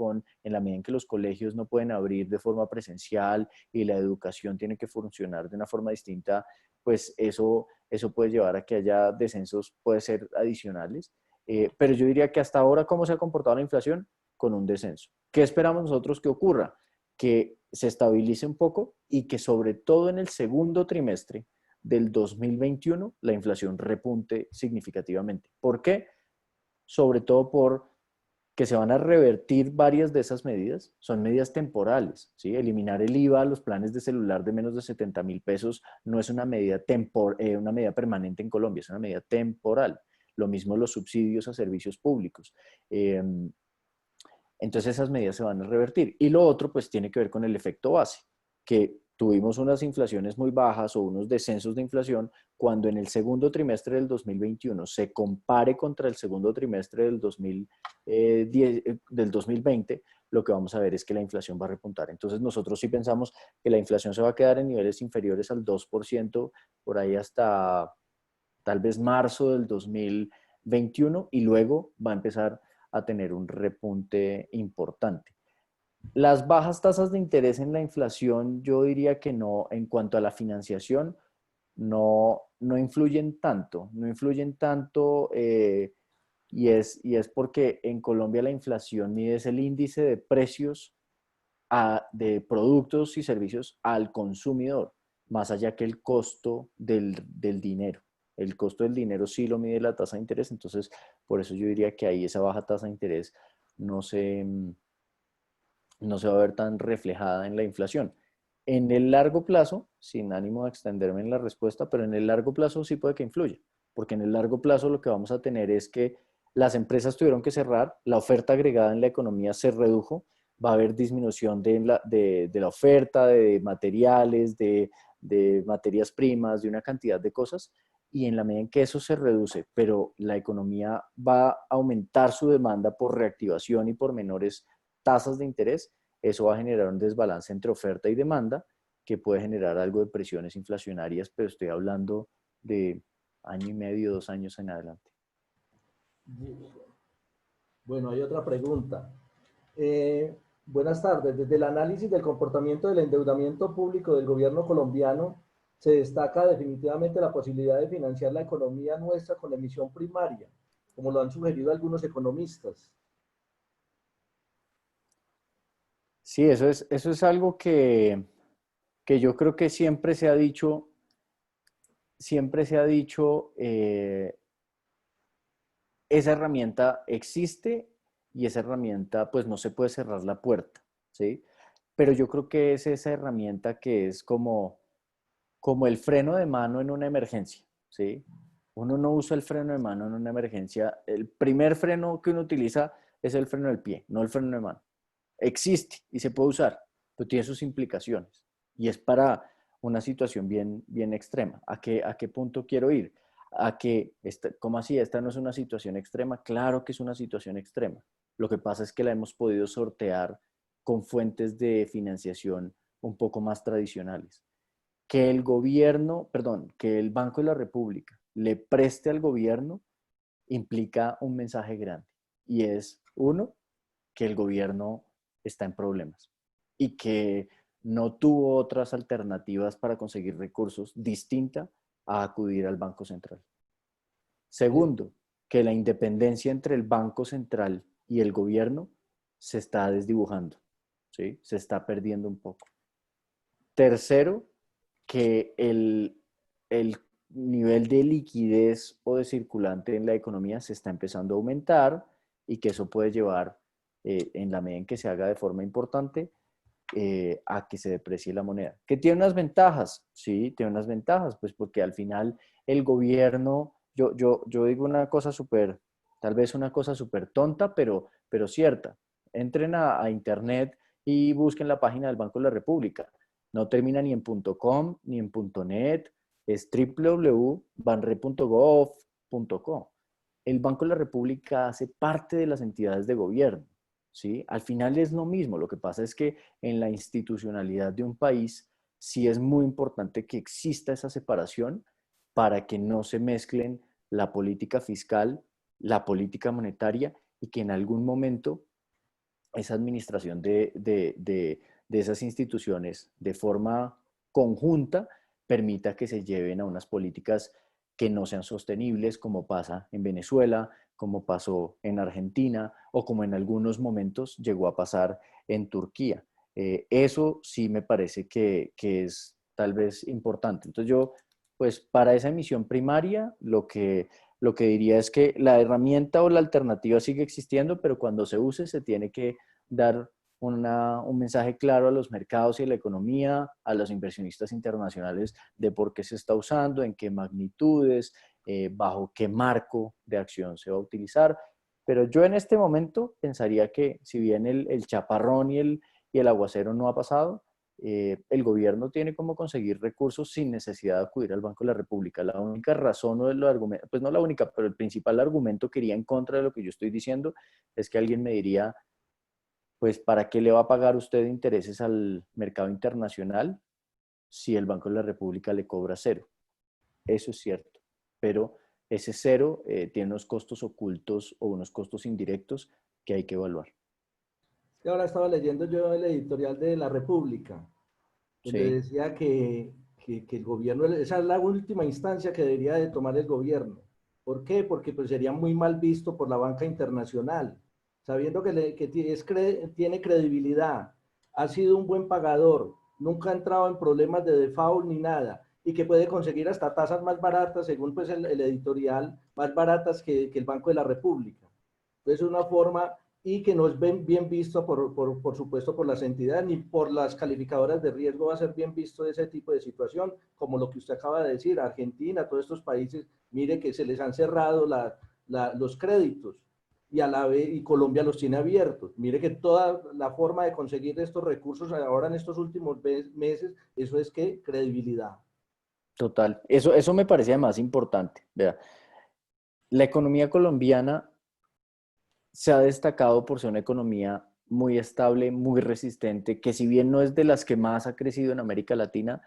en la medida en que los colegios no pueden abrir de forma presencial y la educación tiene que funcionar de una forma distinta, pues eso puede llevar a que haya descensos, puede ser adicionales. Pero yo diría que hasta ahora, ¿cómo se ha comportado la inflación? Con un descenso. ¿Qué esperamos nosotros que ocurra? Que se estabilice un poco y que sobre todo en el segundo trimestre del 2021 la inflación repunte significativamente. ¿Por qué? Sobre todo por que se van a revertir varias de esas medidas, son medidas temporales, ¿sí? Eliminar el IVA a los planes de celular de menos de 70.000 pesos no es una medida permanente en Colombia, es una medida temporal. Lo mismo los subsidios a servicios públicos. Entonces esas medidas se van a revertir. Y lo otro pues tiene que ver con el efecto base, que tuvimos unas inflaciones muy bajas o unos descensos de inflación cuando en el segundo trimestre del 2021 se compare contra el segundo trimestre del 2020, lo que vamos a ver es que la inflación va a repuntar. Entonces nosotros sí pensamos que la inflación se va a quedar en niveles inferiores al 2% por ahí hasta tal vez marzo del 2021 y luego va a empezar a tener un repunte importante. Las bajas tasas de interés en la inflación, yo diría que no, en cuanto a la financiación, no influyen tanto, y es porque en Colombia la inflación mide el índice de precios de productos y servicios al consumidor, más allá que el costo del dinero. El costo del dinero sí lo mide la tasa de interés, entonces por eso yo diría que ahí esa baja tasa de interés no se, no se va a ver tan reflejada en la inflación. En el largo plazo, sin ánimo de extenderme en la respuesta, pero en el largo plazo sí puede que influya, porque en el largo plazo lo que vamos a tener es que las empresas tuvieron que cerrar, la oferta agregada en la economía se redujo, va a haber disminución de la oferta, de materiales, de materias primas, de una cantidad de cosas, y en la medida en que eso se reduce, pero la economía va a aumentar su demanda por reactivación y por menores tasas de interés, eso va a generar un desbalance entre oferta y demanda que puede generar algo de presiones inflacionarias, pero estoy hablando de año y medio, 2 años en adelante. Bueno, hay otra pregunta. Buenas tardes. Desde el análisis del comportamiento del endeudamiento público del gobierno colombiano, se destaca definitivamente la posibilidad de financiar la economía nuestra con la emisión primaria, como lo han sugerido algunos economistas. Sí, eso es algo que yo creo que siempre se ha dicho, esa herramienta existe y esa herramienta pues no se puede cerrar la puerta, ¿sí? Pero yo creo que es esa herramienta que es como el freno de mano en una emergencia, ¿sí? Uno no usa el freno de mano en una emergencia. El primer freno que uno utiliza es el freno del pie, no el freno de mano. Existe y se puede usar, pero tiene sus implicaciones. Y es para una situación bien extrema. ¿A qué punto quiero ir? A que, ¿cómo así? ¿Esta no es una situación extrema? Claro que es una situación extrema. Lo que pasa es que la hemos podido sortear con fuentes de financiación un poco más tradicionales. Que el gobierno, perdón, que el Banco de la República le preste al gobierno implica un mensaje grande. Y es, uno, que el gobierno está en problemas y que no tuvo otras alternativas para conseguir recursos distinta a acudir al Banco Central. Segundo, que la independencia entre el Banco Central y el gobierno se está desdibujando, ¿sí? Se está perdiendo un poco. Tercero, que el nivel de liquidez o de circulante en la economía se está empezando a aumentar y que eso puede llevar, en la medida en que se haga de forma importante, a que se deprecie la moneda. ¿Que tiene unas ventajas? Sí, tiene unas ventajas, pues porque al final el gobierno, yo digo una cosa súper, tal vez una cosa súper tonta, pero cierta. Entren a internet y busquen la página del Banco de la República. No termina ni en .com ni en .net, es www.banre.gov.co. El Banco de la República hace parte de las entidades de gobierno, ¿sí? Al final es lo mismo, lo que pasa es que en la institucionalidad de un país sí es muy importante que exista esa separación para que no se mezclen la política fiscal, la política monetaria y que en algún momento esa administración de esas instituciones de forma conjunta permita que se lleven a unas políticas que no sean sostenibles, como pasa en Venezuela, como pasó en Argentina o como en algunos momentos llegó a pasar en Turquía. Eso sí me parece que es tal vez importante. Entonces yo, pues para esa emisión primaria, lo que diría es que la herramienta o la alternativa sigue existiendo, pero cuando se use se tiene que dar un mensaje claro a los mercados y a la economía, a los inversionistas internacionales de por qué se está usando, en qué magnitudes, bajo qué marco de acción se va a utilizar. Pero yo en este momento pensaría que si bien el chaparrón y el aguacero no ha pasado, el gobierno tiene cómo conseguir recursos sin necesidad de acudir al Banco de la República. La única razón o el argumento, pues no la única, pero el principal argumento que iría en contra de lo que yo estoy diciendo es que alguien me diría, pues ¿para qué le va a pagar usted intereses al mercado internacional si el Banco de la República le cobra cero? Eso es cierto, pero ese cero tiene unos costos ocultos o unos costos indirectos que hay que evaluar. Y ahora estaba leyendo yo el editorial de La República, donde Sí, decía que el gobierno, esa es la última instancia que debería de tomar el gobierno. ¿Por qué? Porque pues sería muy mal visto por la banca internacional, sabiendo tiene credibilidad, ha sido un buen pagador, nunca ha entrado en problemas de default ni nada, y que puede conseguir hasta tasas más baratas, según pues el editorial, más baratas que el Banco de la República. Entonces es una forma y que no es bien visto, por supuesto, por las entidades ni por las calificadoras de riesgo va a ser bien visto ese tipo de situación, como lo que usted acaba de decir, Argentina, todos estos países, mire que se les han cerrado los créditos y a la vez y Colombia los tiene abiertos. Mire que toda la forma de conseguir estos recursos ahora en estos últimos meses, eso es que credibilidad. Total. Eso me parece más importante. Vea, la economía colombiana se ha destacado por ser una economía muy estable, muy resistente, que si bien no es de las que más ha crecido en América Latina,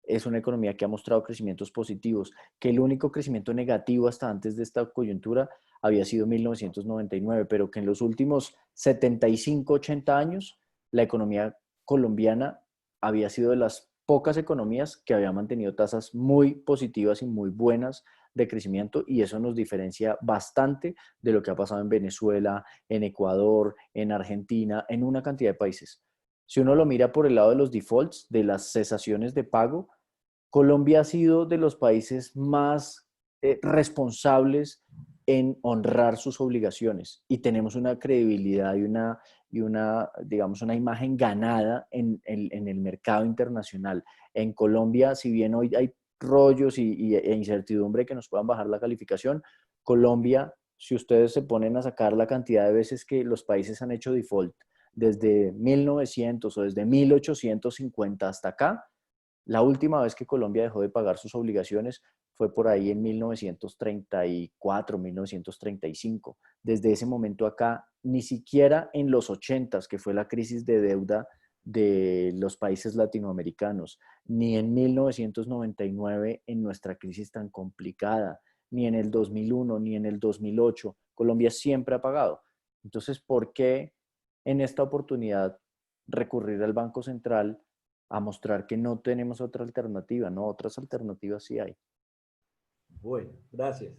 es una economía que ha mostrado crecimientos positivos, que el único crecimiento negativo hasta antes de esta coyuntura había sido 1999, pero que en los últimos 75, 80 años, la economía colombiana había sido de las pocas economías que había mantenido tasas muy positivas y muy buenas de crecimiento, y eso nos diferencia bastante de lo que ha pasado en Venezuela, en Ecuador, en Argentina, en una cantidad de países. Si uno lo mira por el lado de los defaults, de las cesaciones de pago, Colombia ha sido de los países más responsables en honrar sus obligaciones, y tenemos una credibilidad digamos, una imagen ganada en el mercado internacional. En Colombia, si bien hoy hay rollos e incertidumbre que nos puedan bajar la calificación, Colombia, si ustedes se ponen a sacar la cantidad de veces que los países han hecho default desde 1900 o desde 1850 hasta acá, la última vez que Colombia dejó de pagar sus obligaciones fue por ahí en 1934, 1935. Desde ese momento acá, ni siquiera en los 80s, que fue la crisis de deuda de los países latinoamericanos, ni en 1999 en nuestra crisis tan complicada, ni en el 2001, ni en el 2008, Colombia siempre ha pagado. Entonces, ¿por qué en esta oportunidad recurrir al Banco Central a mostrar que no tenemos otra alternativa? No, otras alternativas sí hay. Bueno, gracias.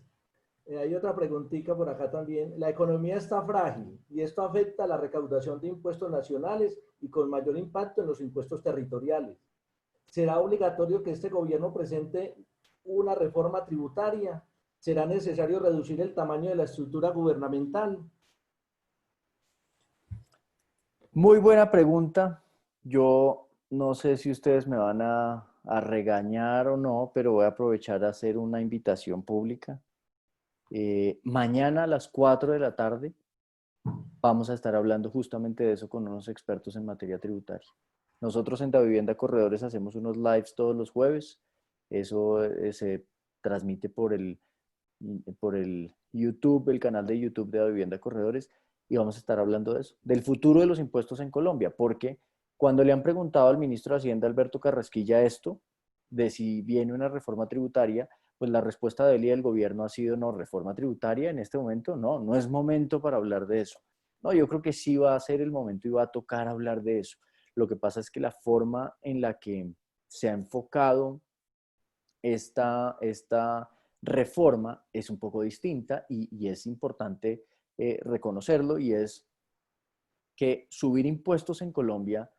Hay otra preguntita por acá también. La economía está frágil y esto afecta a la recaudación de impuestos nacionales y con mayor impacto en los impuestos territoriales. ¿Será obligatorio que este gobierno presente una reforma tributaria? ¿Será necesario reducir el tamaño de la estructura gubernamental? Muy buena pregunta. Yo no sé si ustedes me van a regañar o no, pero voy a aprovechar a hacer una invitación pública. Mañana a las 4 de la tarde vamos a estar hablando justamente de eso con unos expertos en materia tributaria. Nosotros en Davivienda Corredores hacemos unos lives todos los jueves. Eso se transmite por el YouTube, el canal de YouTube de Davivienda Corredores, y vamos a estar hablando de eso, del futuro de los impuestos en Colombia, porque cuando le han preguntado al ministro de Hacienda, Alberto Carrasquilla, esto, de si viene una reforma tributaria, pues la respuesta de él y del gobierno ha sido: no, reforma tributaria en este momento no, no es momento para hablar de eso. No, yo creo que sí va a ser el momento y va a tocar hablar de eso. Lo que pasa es que la forma en la que se ha enfocado esta reforma es un poco distinta, y es importante reconocerlo, y es que subir impuestos en Colombia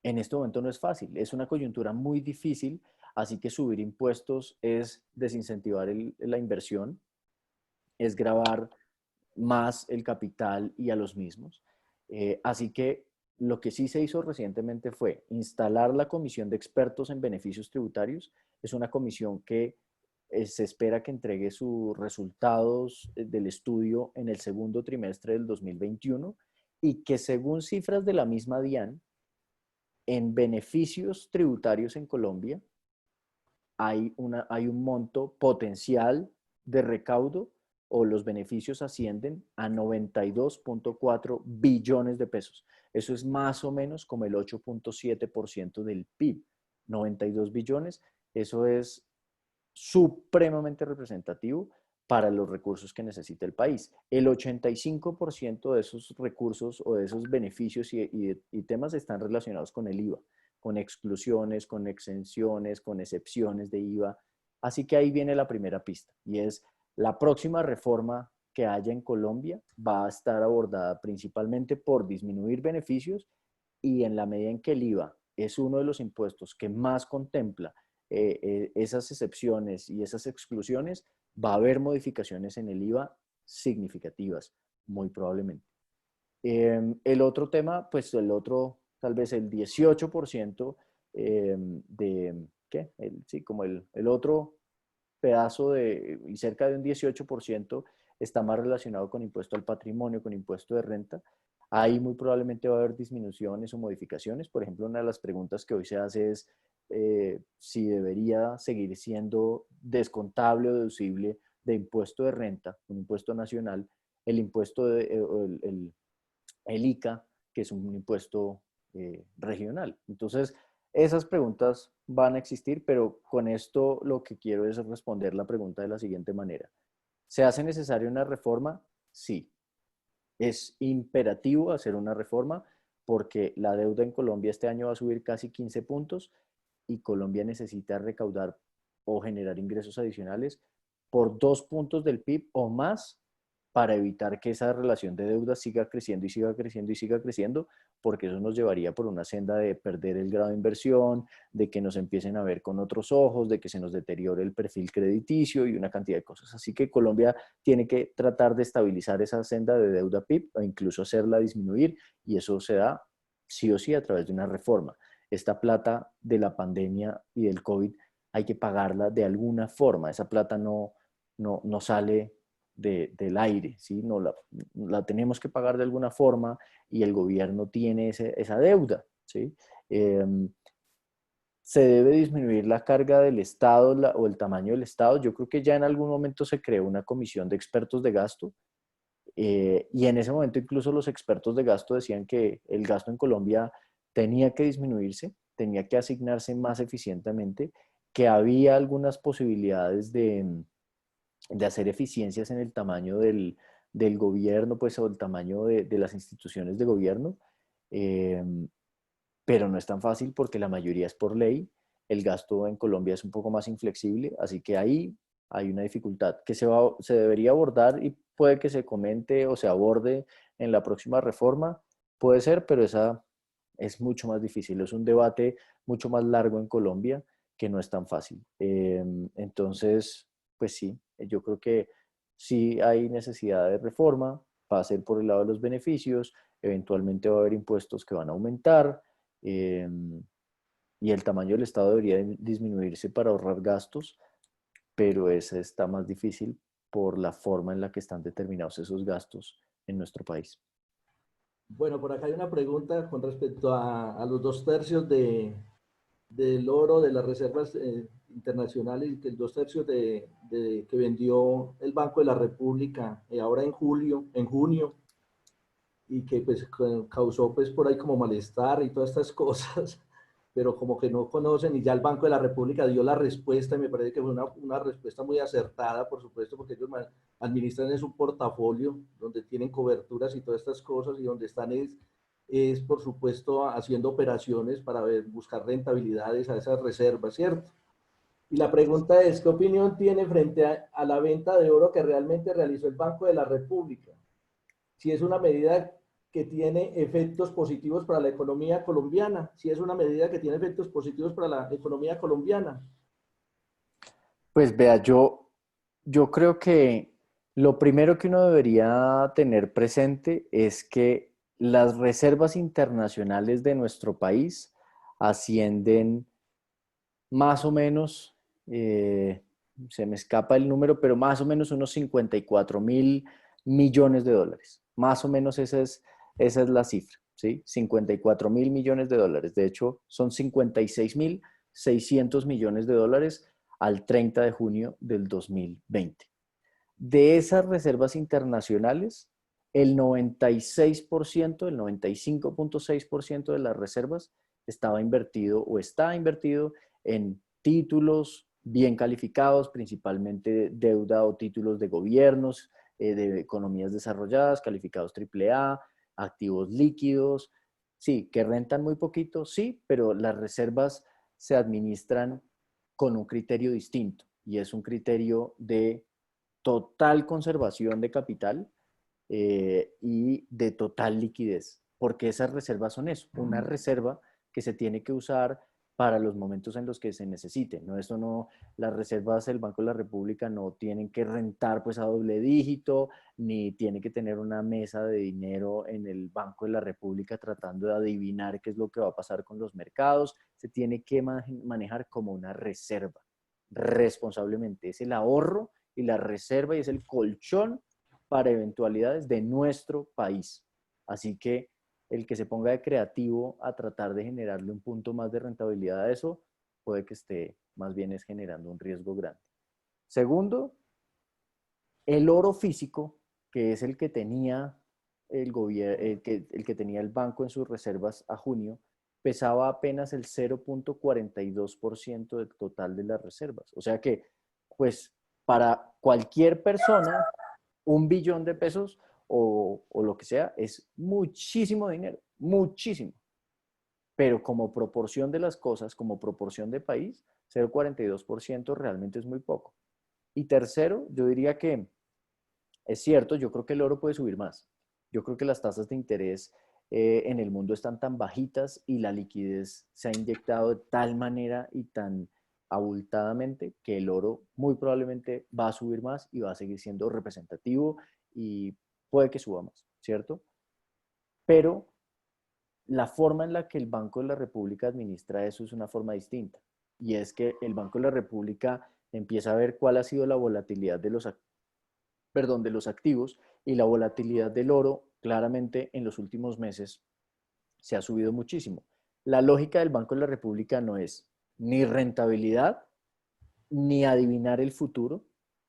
en este momento no es fácil, es una coyuntura muy difícil, así que subir impuestos es desincentivar la inversión, es gravar más el capital y a los mismos. Así que lo que sí se hizo recientemente fue instalar la Comisión de Expertos en Beneficios Tributarios. Es una comisión que se espera que entregue sus resultados del estudio en el segundo trimestre del 2021, y que, según cifras de la misma DIAN, en beneficios tributarios en Colombia hay un monto potencial de recaudo, o los beneficios ascienden a 92.4 billones de pesos. Eso es más o menos como el 8.7% del PIB. 92 billones, eso es supremamente representativo para los recursos que necesita el país. El 85% de esos recursos o de esos beneficios y temas están relacionados con el IVA, con exclusiones, con exenciones, con excepciones de IVA. Así que ahí viene la primera pista, y es: la próxima reforma que haya en Colombia va a estar abordada principalmente por disminuir beneficios, y en la medida en que el IVA es uno de los impuestos que más contempla esas excepciones y esas exclusiones, va a haber modificaciones en el IVA significativas, muy probablemente. El otro tema, pues el otro, tal vez el 18% de, ¿qué? Sí, como el otro pedazo y cerca de un 18% está más relacionado con impuesto al patrimonio, con impuesto de renta. Ahí muy probablemente va a haber disminuciones o modificaciones. Por ejemplo, una de las preguntas que hoy se hace es: si debería seguir siendo descontable o deducible de impuesto de renta, un impuesto nacional, el impuesto el ICA, que es un impuesto regional. Entonces, esas preguntas van a existir, pero con esto lo que quiero es responder la pregunta de la siguiente manera. ¿Se hace necesaria una reforma? Sí. Es imperativo hacer una reforma porque la deuda en Colombia este año va a subir casi 15 puntos y Colombia necesita recaudar o generar ingresos adicionales por 2 puntos del PIB o más para evitar que esa relación de deuda siga creciendo y siga creciendo y siga creciendo, porque eso nos llevaría por una senda de perder el grado de inversión, de que nos empiecen a ver con otros ojos, de que se nos deteriore el perfil crediticio y una cantidad de cosas. Así que Colombia tiene que tratar de estabilizar esa senda de deuda PIB o incluso hacerla disminuir, y eso se da sí o sí a través de una reforma. Esta plata de la pandemia y del COVID hay que pagarla de alguna forma. Esa plata no sale del aire, ¿sí? No, la tenemos que pagar de alguna forma y el gobierno tiene esa deuda, ¿sí? Eh, ¿Se debe disminuir la carga del Estado o el tamaño del Estado? Yo creo que ya en algún momento se creó una comisión de expertos de gasto y en ese momento incluso los expertos de gasto decían que el gasto en Colombia tenía que disminuirse, tenía que asignarse más eficientemente, que había algunas posibilidades de hacer eficiencias en el tamaño del gobierno, pues, o el tamaño de las instituciones de gobierno, eh, pero no es tan fácil porque la mayoría es por ley. El gasto en Colombia es un poco más inflexible, así que ahí hay una dificultad que se debería abordar y puede que se comente o se aborde en la próxima reforma. Puede ser, pero esa es mucho más difícil. Es un debate mucho más largo en Colombia que no es tan fácil. Entonces, pues sí, yo creo que sí hay necesidad de reforma, va a ser por el lado de los beneficios, eventualmente va a haber impuestos que van a aumentar, eh, y el tamaño del Estado debería disminuirse para ahorrar gastos, pero ese está más difícil por la forma en la que están determinados esos gastos en nuestro país. Bueno, por acá hay una pregunta con respecto a los 2/3 del oro de las reservas internacionales, y que el 2/3 que vendió el Banco de la República ahora en junio, y que pues causó pues por ahí como malestar y todas estas cosas, pero como que no conocen, y ya el Banco de la República dio la respuesta y me parece que fue una respuesta muy acertada, por supuesto, porque ellos administran en su portafolio donde tienen coberturas y todas estas cosas, y donde están es por supuesto haciendo operaciones para buscar rentabilidades a esas reservas, ¿cierto? Y la pregunta es, ¿qué opinión tiene frente a la venta de oro que realmente realizó el Banco de la República? Si es una medida que tiene efectos positivos para la economía colombiana, si es una medida que tiene efectos positivos para la economía colombiana. Pues vea, yo creo que lo primero que uno debería tener presente es que las reservas internacionales de nuestro país ascienden más o menos, se me escapa el número, pero más o menos unos 54.000 millones de dólares. Más o menos esa es la cifra, ¿sí? 54.000 millones de dólares. De hecho, son 56.600 millones de dólares al 30 de junio del 2020. De esas reservas internacionales, el 96%, el 95.6% de las reservas estaba invertido o está invertido en títulos bien calificados, principalmente deuda o títulos de gobiernos, de economías desarrolladas, calificados AAA, activos líquidos. Sí, que rentan muy poquito, sí, pero las reservas se administran con un criterio distinto y es un criterio de total conservación de capital y de total liquidez, porque esas reservas son eso, una reserva que se tiene que usar para los momentos en los que se necesite. No, esto no, las reservas del Banco de la República no tienen que rentar pues a doble dígito, ni tiene que tener una mesa de dinero en el Banco de la República tratando de adivinar qué es lo que va a pasar con los mercados. Se tiene que manejar como una reserva responsablemente. Es el ahorro y la reserva y es el colchón para eventualidades de nuestro país. Así que el que se ponga de creativo a tratar de generarle un punto más de rentabilidad a eso, puede que esté más bien es generando un riesgo grande. Segundo, el oro físico, que es el que tenía el que tenía el banco en sus reservas a junio, pesaba apenas el 0.42% del total de las reservas. O sea que, pues, para cualquier persona, 1 billón de pesos o lo que sea, es muchísimo dinero, muchísimo. Pero como proporción de las cosas, como proporción de país, 0.42% realmente es muy poco. Y tercero, yo diría que es cierto, yo creo que el oro puede subir más. Yo creo que las tasas de interés en el mundo están tan bajitas y la liquidez se ha inyectado de tal manera y tan abultadamente que el oro muy probablemente va a subir más y va a seguir siendo representativo y puede que suba más, ¿cierto? Pero la forma en la que el Banco de la República administra eso es una forma distinta. Y es que el Banco de la República empieza a ver cuál ha sido la volatilidad de los activos y la volatilidad del oro claramente en los últimos meses se ha subido muchísimo. La lógica del Banco de la República no es ni rentabilidad ni adivinar el futuro,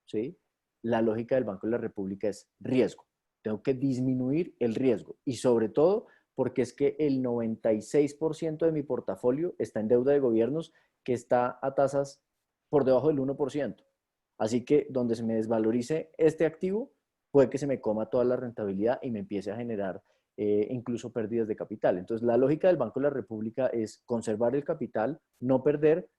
¿sí? La lógica del Banco de la República es riesgo. Tengo que disminuir el riesgo y sobre todo porque es que el 96% de mi portafolio está en deuda de gobiernos que está a tasas por debajo del 1%. Así que donde se me desvalorice este activo, puede que se me coma toda la rentabilidad y me empiece a generar incluso pérdidas de capital. Entonces, la lógica del Banco de la República es conservar el capital, no perder,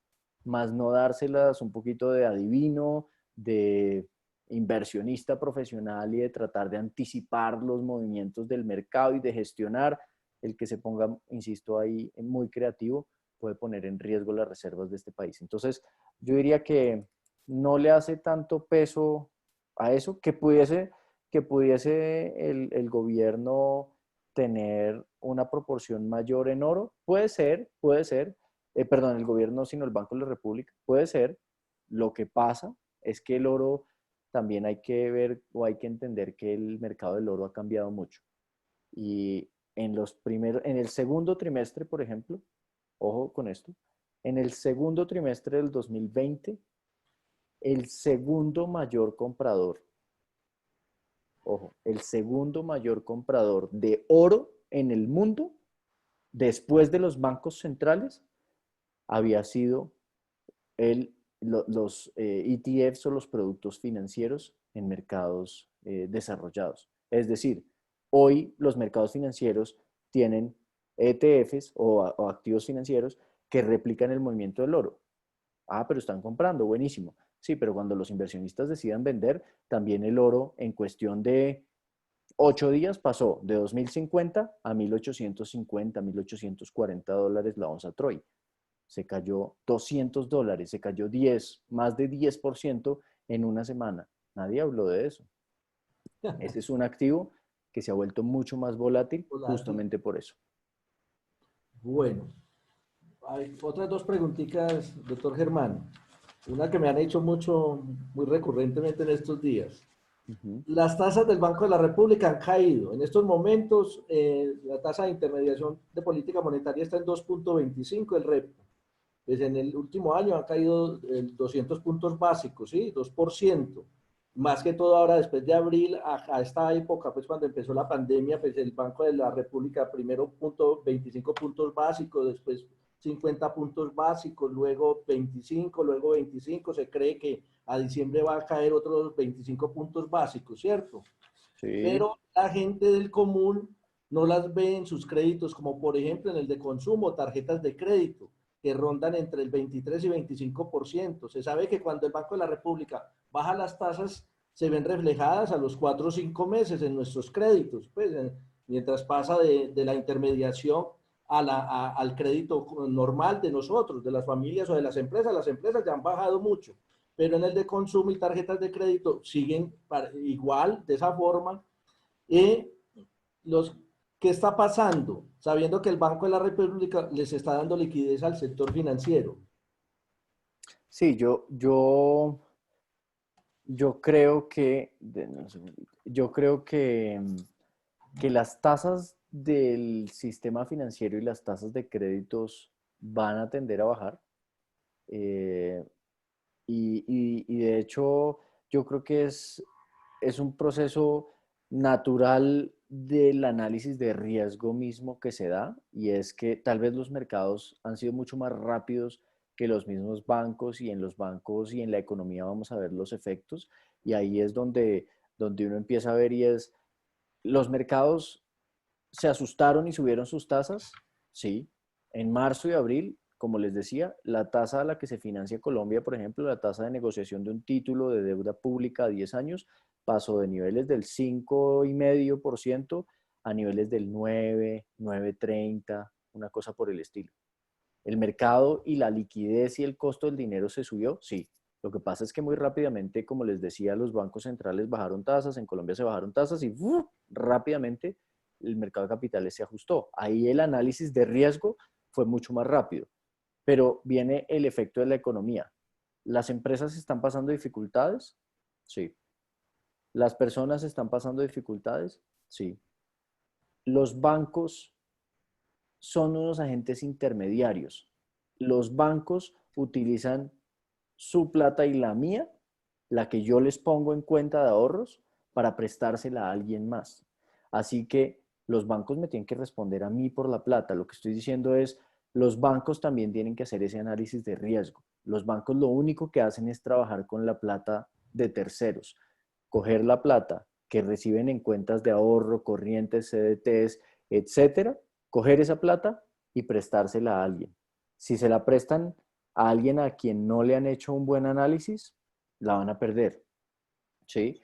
más no dárselas un poquito de adivino, de inversionista profesional y de tratar de anticipar los movimientos del mercado y de gestionar. El que se ponga, insisto, ahí muy creativo puede poner en riesgo las reservas de este país. Entonces, yo diría que no le hace tanto peso a eso, que pudiese el gobierno tener una proporción mayor en oro. Puede ser, perdón, el gobierno, sino el Banco de la República, puede ser. Lo que pasa es que el oro también hay que ver o hay que entender que el mercado del oro ha cambiado mucho. Y en el segundo trimestre, por ejemplo, ojo con esto, en el segundo trimestre del 2020, el segundo mayor comprador, ojo, el segundo mayor comprador de oro en el mundo, después de los bancos centrales, había sido los ETFs o los productos financieros en mercados desarrollados. Es decir, hoy los mercados financieros tienen ETFs o activos financieros que replican el movimiento del oro. Ah, pero están comprando, buenísimo. Sí, pero cuando los inversionistas decidan vender, también el oro en cuestión de 8 días pasó de 2.050 a 1.850, $1.840 la onza Troy. Se cayó $200, se cayó más de 10% en una semana. Nadie habló de eso. Este es un activo que se ha vuelto mucho más volátil justamente por eso. Bueno, hay otras dos preguntitas, doctor Germán. Una que me han hecho muy recurrentemente en estos días. Las tasas del Banco de la República han caído. En estos momentos, la tasa de intermediación de política monetaria está en 2.25, el repo. Pues en el último año han caído 200 puntos básicos, ¿sí? 2%. Más que todo ahora, después de abril, a esta época, pues cuando empezó la pandemia, pues el Banco de la República, primero 25 puntos básicos, después 50 puntos básicos, luego 25, luego 25, se cree que a diciembre va a caer otros 25 puntos básicos, ¿cierto? Sí. Pero la gente del común no las ve en sus créditos, como por ejemplo en el de consumo, tarjetas de crédito, que rondan entre el 23 y 25%. Se sabe que cuando el Banco de la República baja las tasas, se ven reflejadas a los 4 o 5 meses en nuestros créditos, pues, mientras pasa de la intermediación al crédito normal de nosotros, de las familias o de las empresas ya han bajado mucho, pero en el de consumo y tarjetas de crédito siguen igual, de esa forma. Y ¿qué está pasando? Sabiendo que el Banco de la República les está dando liquidez al sector financiero. Sí, yo creo que, yo creo que las tasas del sistema financiero y las tasas de créditos van a tender a bajar. Eh, y de hecho, yo creo que es un proceso natural del análisis de riesgo mismo que se da, y es que tal vez los mercados han sido mucho más rápidos que los mismos bancos, y en los bancos y en la economía vamos a ver los efectos, y ahí es donde uno empieza a ver, y es, los mercados se asustaron y subieron sus tasas, sí. En marzo y abril, como les decía, la tasa a la que se financia Colombia, por ejemplo, la tasa de negociación de un título de deuda pública a 10 años, pasó de niveles del 5,5% a niveles del 9, 9,30, una cosa por el estilo. ¿El mercado y la liquidez y el costo del dinero se subió? Sí. Lo que pasa es que muy rápidamente, como les decía, los bancos centrales bajaron tasas, en Colombia se bajaron tasas y rápidamente el mercado de capitales se ajustó. Ahí el análisis de riesgo fue mucho más rápido. Pero viene el efecto de la economía. ¿Las empresas están pasando dificultades? Sí. ¿Las personas están pasando dificultades? Sí. Los bancos son unos agentes intermediarios. Los bancos utilizan su plata y la mía, la que yo les pongo en cuenta de ahorros, para prestársela a alguien más. Así que los bancos me tienen que responder a mí por la plata. Lo que estoy diciendo es, los bancos también tienen que hacer ese análisis de riesgo. Los bancos lo único que hacen es trabajar con la plata de terceros. Coger la plata que reciben en cuentas de ahorro, corrientes, CDTs, etcétera, coger esa plata y prestársela a alguien. Si se la prestan a alguien a quien no le han hecho un buen análisis, la van a perder, ¿sí?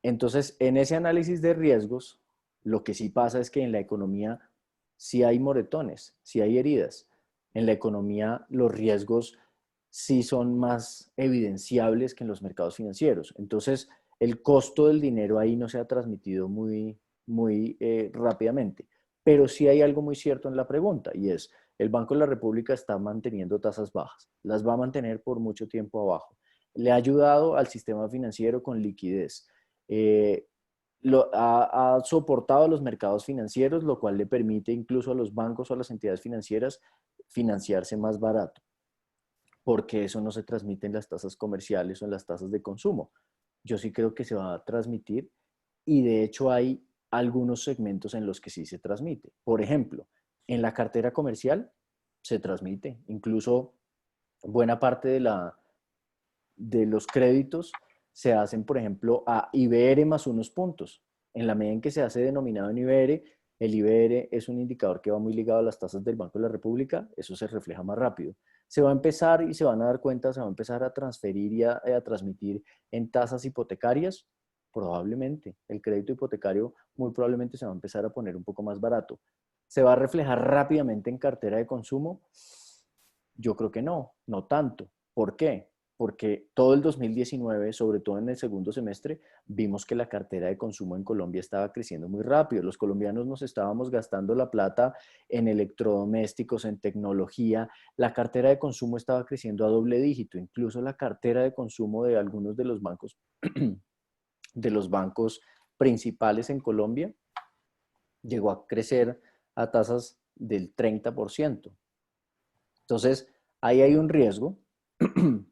Entonces, en ese análisis de riesgos, lo que sí pasa es que en la economía sí hay moretones, sí hay heridas. En la economía los riesgos sí son más evidenciables que en los mercados financieros. Entonces, el costo del dinero ahí no se ha transmitido muy rápidamente. Pero sí hay algo muy cierto en la pregunta, y es, el Banco de la República está manteniendo tasas bajas, las va a mantener por mucho tiempo abajo. Le ha ayudado al sistema financiero con liquidez. Eh, ha soportado a los mercados financieros, lo cual le permite incluso a los bancos o a las entidades financieras financiarse más barato, porque eso no se transmite en las tasas comerciales o en las tasas de consumo. Yo sí creo que se va a transmitir, y de hecho hay algunos segmentos en los que sí se transmite. Por ejemplo, en la cartera comercial se transmite, incluso buena parte de los créditos se hacen, por ejemplo, a IBR más unos puntos. En la medida en que se hace denominado en IBR, el IBR es un indicador que va muy ligado a las tasas del Banco de la República, eso se refleja más rápido. Se va a empezar, y se van a dar cuenta, se va a empezar a transferir y a transmitir en tasas hipotecarias, probablemente. El crédito hipotecario muy probablemente se va a empezar a poner un poco más barato. ¿Se va a reflejar rápidamente en cartera de consumo? Yo creo que no, no tanto. ¿Por qué? Porque todo el 2019, sobre todo en el segundo semestre, vimos que la cartera de consumo en Colombia estaba creciendo muy rápido. Los colombianos nos estábamos gastando la plata en electrodomésticos, en tecnología. La cartera de consumo estaba creciendo a doble dígito. Incluso la cartera de consumo de algunos de los bancos principales en Colombia llegó a crecer a tasas del 30%. Entonces, ahí hay un riesgo,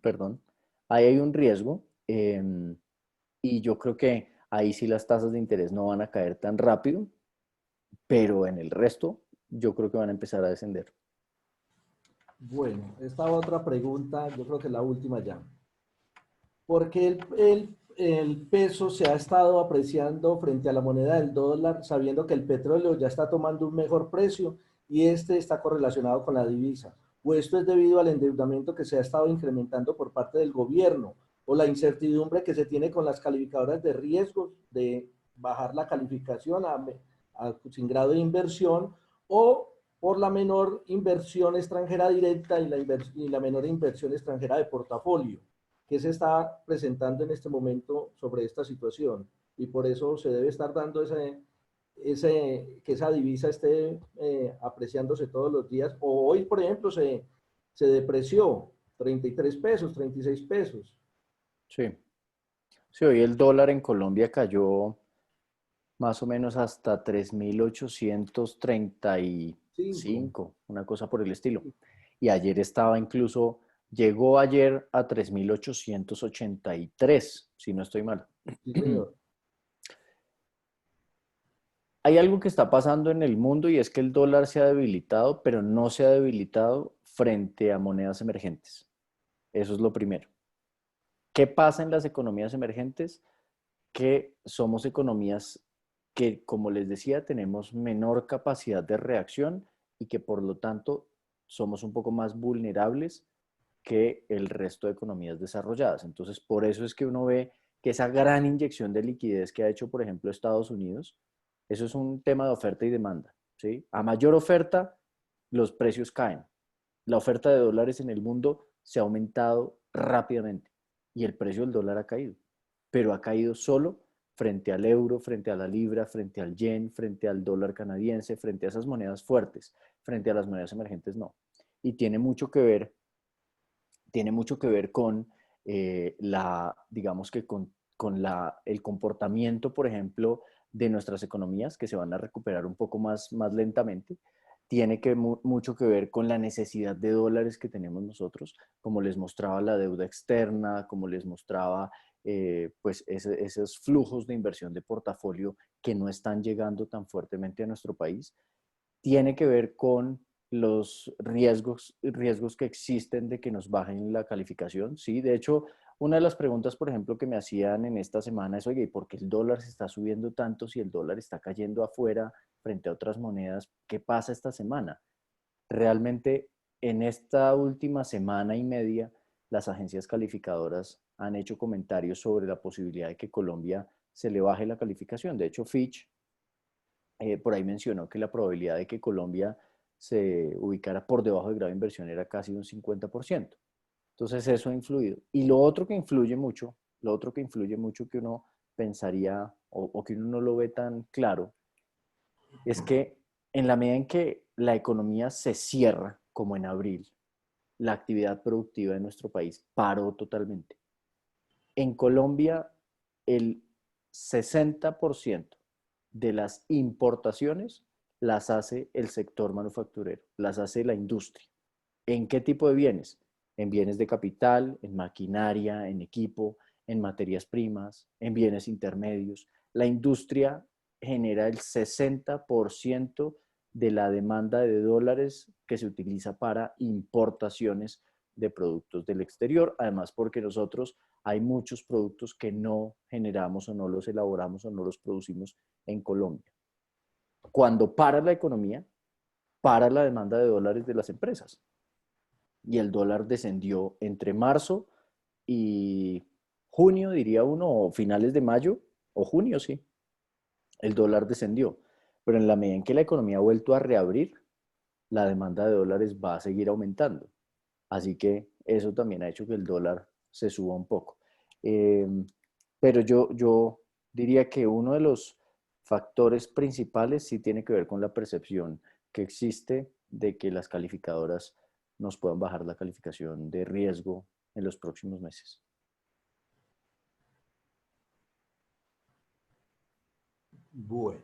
perdón, ahí hay un riesgo, y yo creo que ahí sí las tasas de interés no van a caer tan rápido, pero en el resto yo creo que van a empezar a descender. Bueno, esta otra pregunta, yo creo que es la última ya. ¿Por qué el peso se ha estado apreciando frente a la moneda del dólar, sabiendo que el petróleo ya está tomando un mejor precio y este está correlacionado con la divisa? ¿O esto es debido al endeudamiento que se ha estado incrementando por parte del gobierno o la incertidumbre que se tiene con las calificadoras de riesgos de bajar la calificación sin grado de inversión, o por la menor inversión extranjera directa y la menor inversión extranjera de portafolio? ¿Qué se está presentando en este momento sobre esta situación? Y por eso se debe estar dando que esa divisa esté apreciándose todos los días. O hoy, por ejemplo, se depreció 33 pesos, 36 pesos. Sí, sí, hoy el dólar en Colombia cayó más o menos hasta 3.835, Cinco. una cosa por el estilo. Y ayer estaba incluso llegó ayer a 3.883, si no estoy mal. Sí, señor. Hay algo que está pasando en el mundo y es que el dólar se ha debilitado, pero no se ha debilitado frente a monedas emergentes. Eso es lo primero. ¿Qué pasa en las economías emergentes? Que somos economías que, como les decía, tenemos menor capacidad de reacción y que por lo tanto somos un poco más vulnerables que el resto de economías desarrolladas. Entonces, por eso es que uno ve que esa gran inyección de liquidez que ha hecho, por ejemplo, Estados Unidos, eso es un tema de oferta y demanda, ¿sí? A mayor oferta, los precios caen. La oferta de dólares en el mundo se ha aumentado rápidamente y el precio del dólar ha caído, pero ha caído solo frente al euro, frente a la libra, frente al yen, frente al dólar canadiense, frente a esas monedas fuertes, frente a las monedas emergentes no. Y tiene mucho que ver con digamos que con el comportamiento, por ejemplo, de nuestras economías que se van a recuperar un poco más lentamente. Tiene mucho que ver con la necesidad de dólares que tenemos nosotros, como les mostraba la deuda externa, como les mostraba pues esos flujos de inversión de portafolio que no están llegando tan fuertemente a nuestro país. Tiene que ver con los riesgos que existen de que nos bajen la calificación. Sí, de hecho, una de las preguntas, por ejemplo, que me hacían en esta semana es, oye, ¿y por qué el dólar se está subiendo tanto si el dólar está cayendo afuera frente a otras monedas? ¿Qué pasa esta semana? Realmente, en esta última semana y media, las agencias calificadoras han hecho comentarios sobre la posibilidad de que Colombia se le baje la calificación. De hecho, Fitch por ahí mencionó que la probabilidad de que Colombia se ubicara por debajo de grado de inversión era casi un 50%. Entonces eso ha influido. Y lo otro que influye mucho que uno pensaría o que uno no lo ve tan claro, es que en la medida en que la economía se cierra, como en abril, la actividad productiva de nuestro país paró totalmente. En Colombia, el 60% de las importaciones las hace el sector manufacturero, las hace la industria. ¿En qué tipo de bienes? En bienes de capital, en maquinaria, en equipo, en materias primas, en bienes intermedios. La industria genera el 60% de la demanda de dólares que se utiliza para importaciones de productos del exterior, además porque nosotros hay muchos productos que no generamos o no los elaboramos o no los producimos en Colombia. Cuando para la economía, para la demanda de dólares de las empresas. Y el dólar descendió entre marzo y junio, diría uno, o finales de mayo, o junio, sí. El dólar descendió. Pero en la medida en que la economía ha vuelto a reabrir, la demanda de dólares va a seguir aumentando. Así que eso también ha hecho que el dólar se suba un poco. Eh, pero yo diría que uno de los factores principales sí tiene que ver con la percepción que existe de que las calificadoras nos puedan bajar la calificación de riesgo en los próximos meses. Bueno,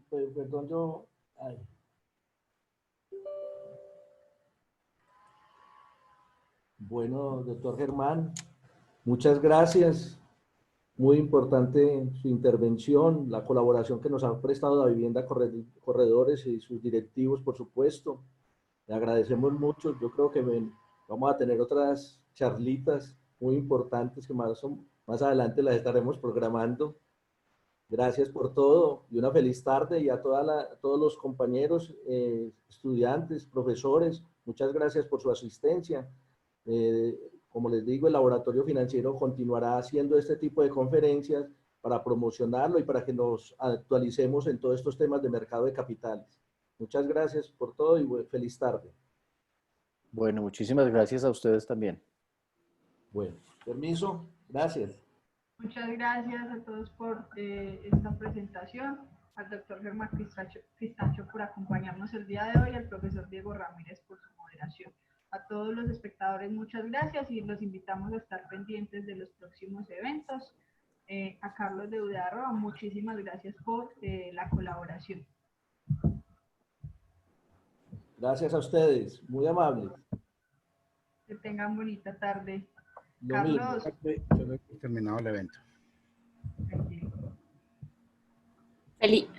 perdón, ay. Bueno, doctor Germán, muchas gracias. Muy importante su intervención, la colaboración que nos han prestado la vivienda Corredores y sus directivos, por supuesto. Le agradecemos mucho. Yo creo que vamos a tener otras charlitas muy importantes que más adelante las estaremos programando. Gracias por todo y una feliz tarde y a todos los compañeros, estudiantes, profesores, muchas gracias por su asistencia. Eh, como les digo, el laboratorio financiero continuará haciendo este tipo de conferencias para promocionarlo y para que nos actualicemos en todos estos temas de mercado de capitales. Muchas gracias por todo y feliz tarde. Bueno, muchísimas gracias a ustedes también. Bueno, permiso, gracias. Muchas gracias a todos por esta presentación, al doctor Germán Cristancho por acompañarnos el día de hoy, al profesor Diego Ramírez por su moderación. A todos los espectadores, muchas gracias y los invitamos a estar pendientes de los próximos eventos. A Carlos de Udarroa, muchísimas gracias por la colaboración. Gracias a ustedes, muy amables. Que tengan bonita tarde. Lo mismo. Carlos. Yo doy por terminado el evento. Tranquilo. Feliz.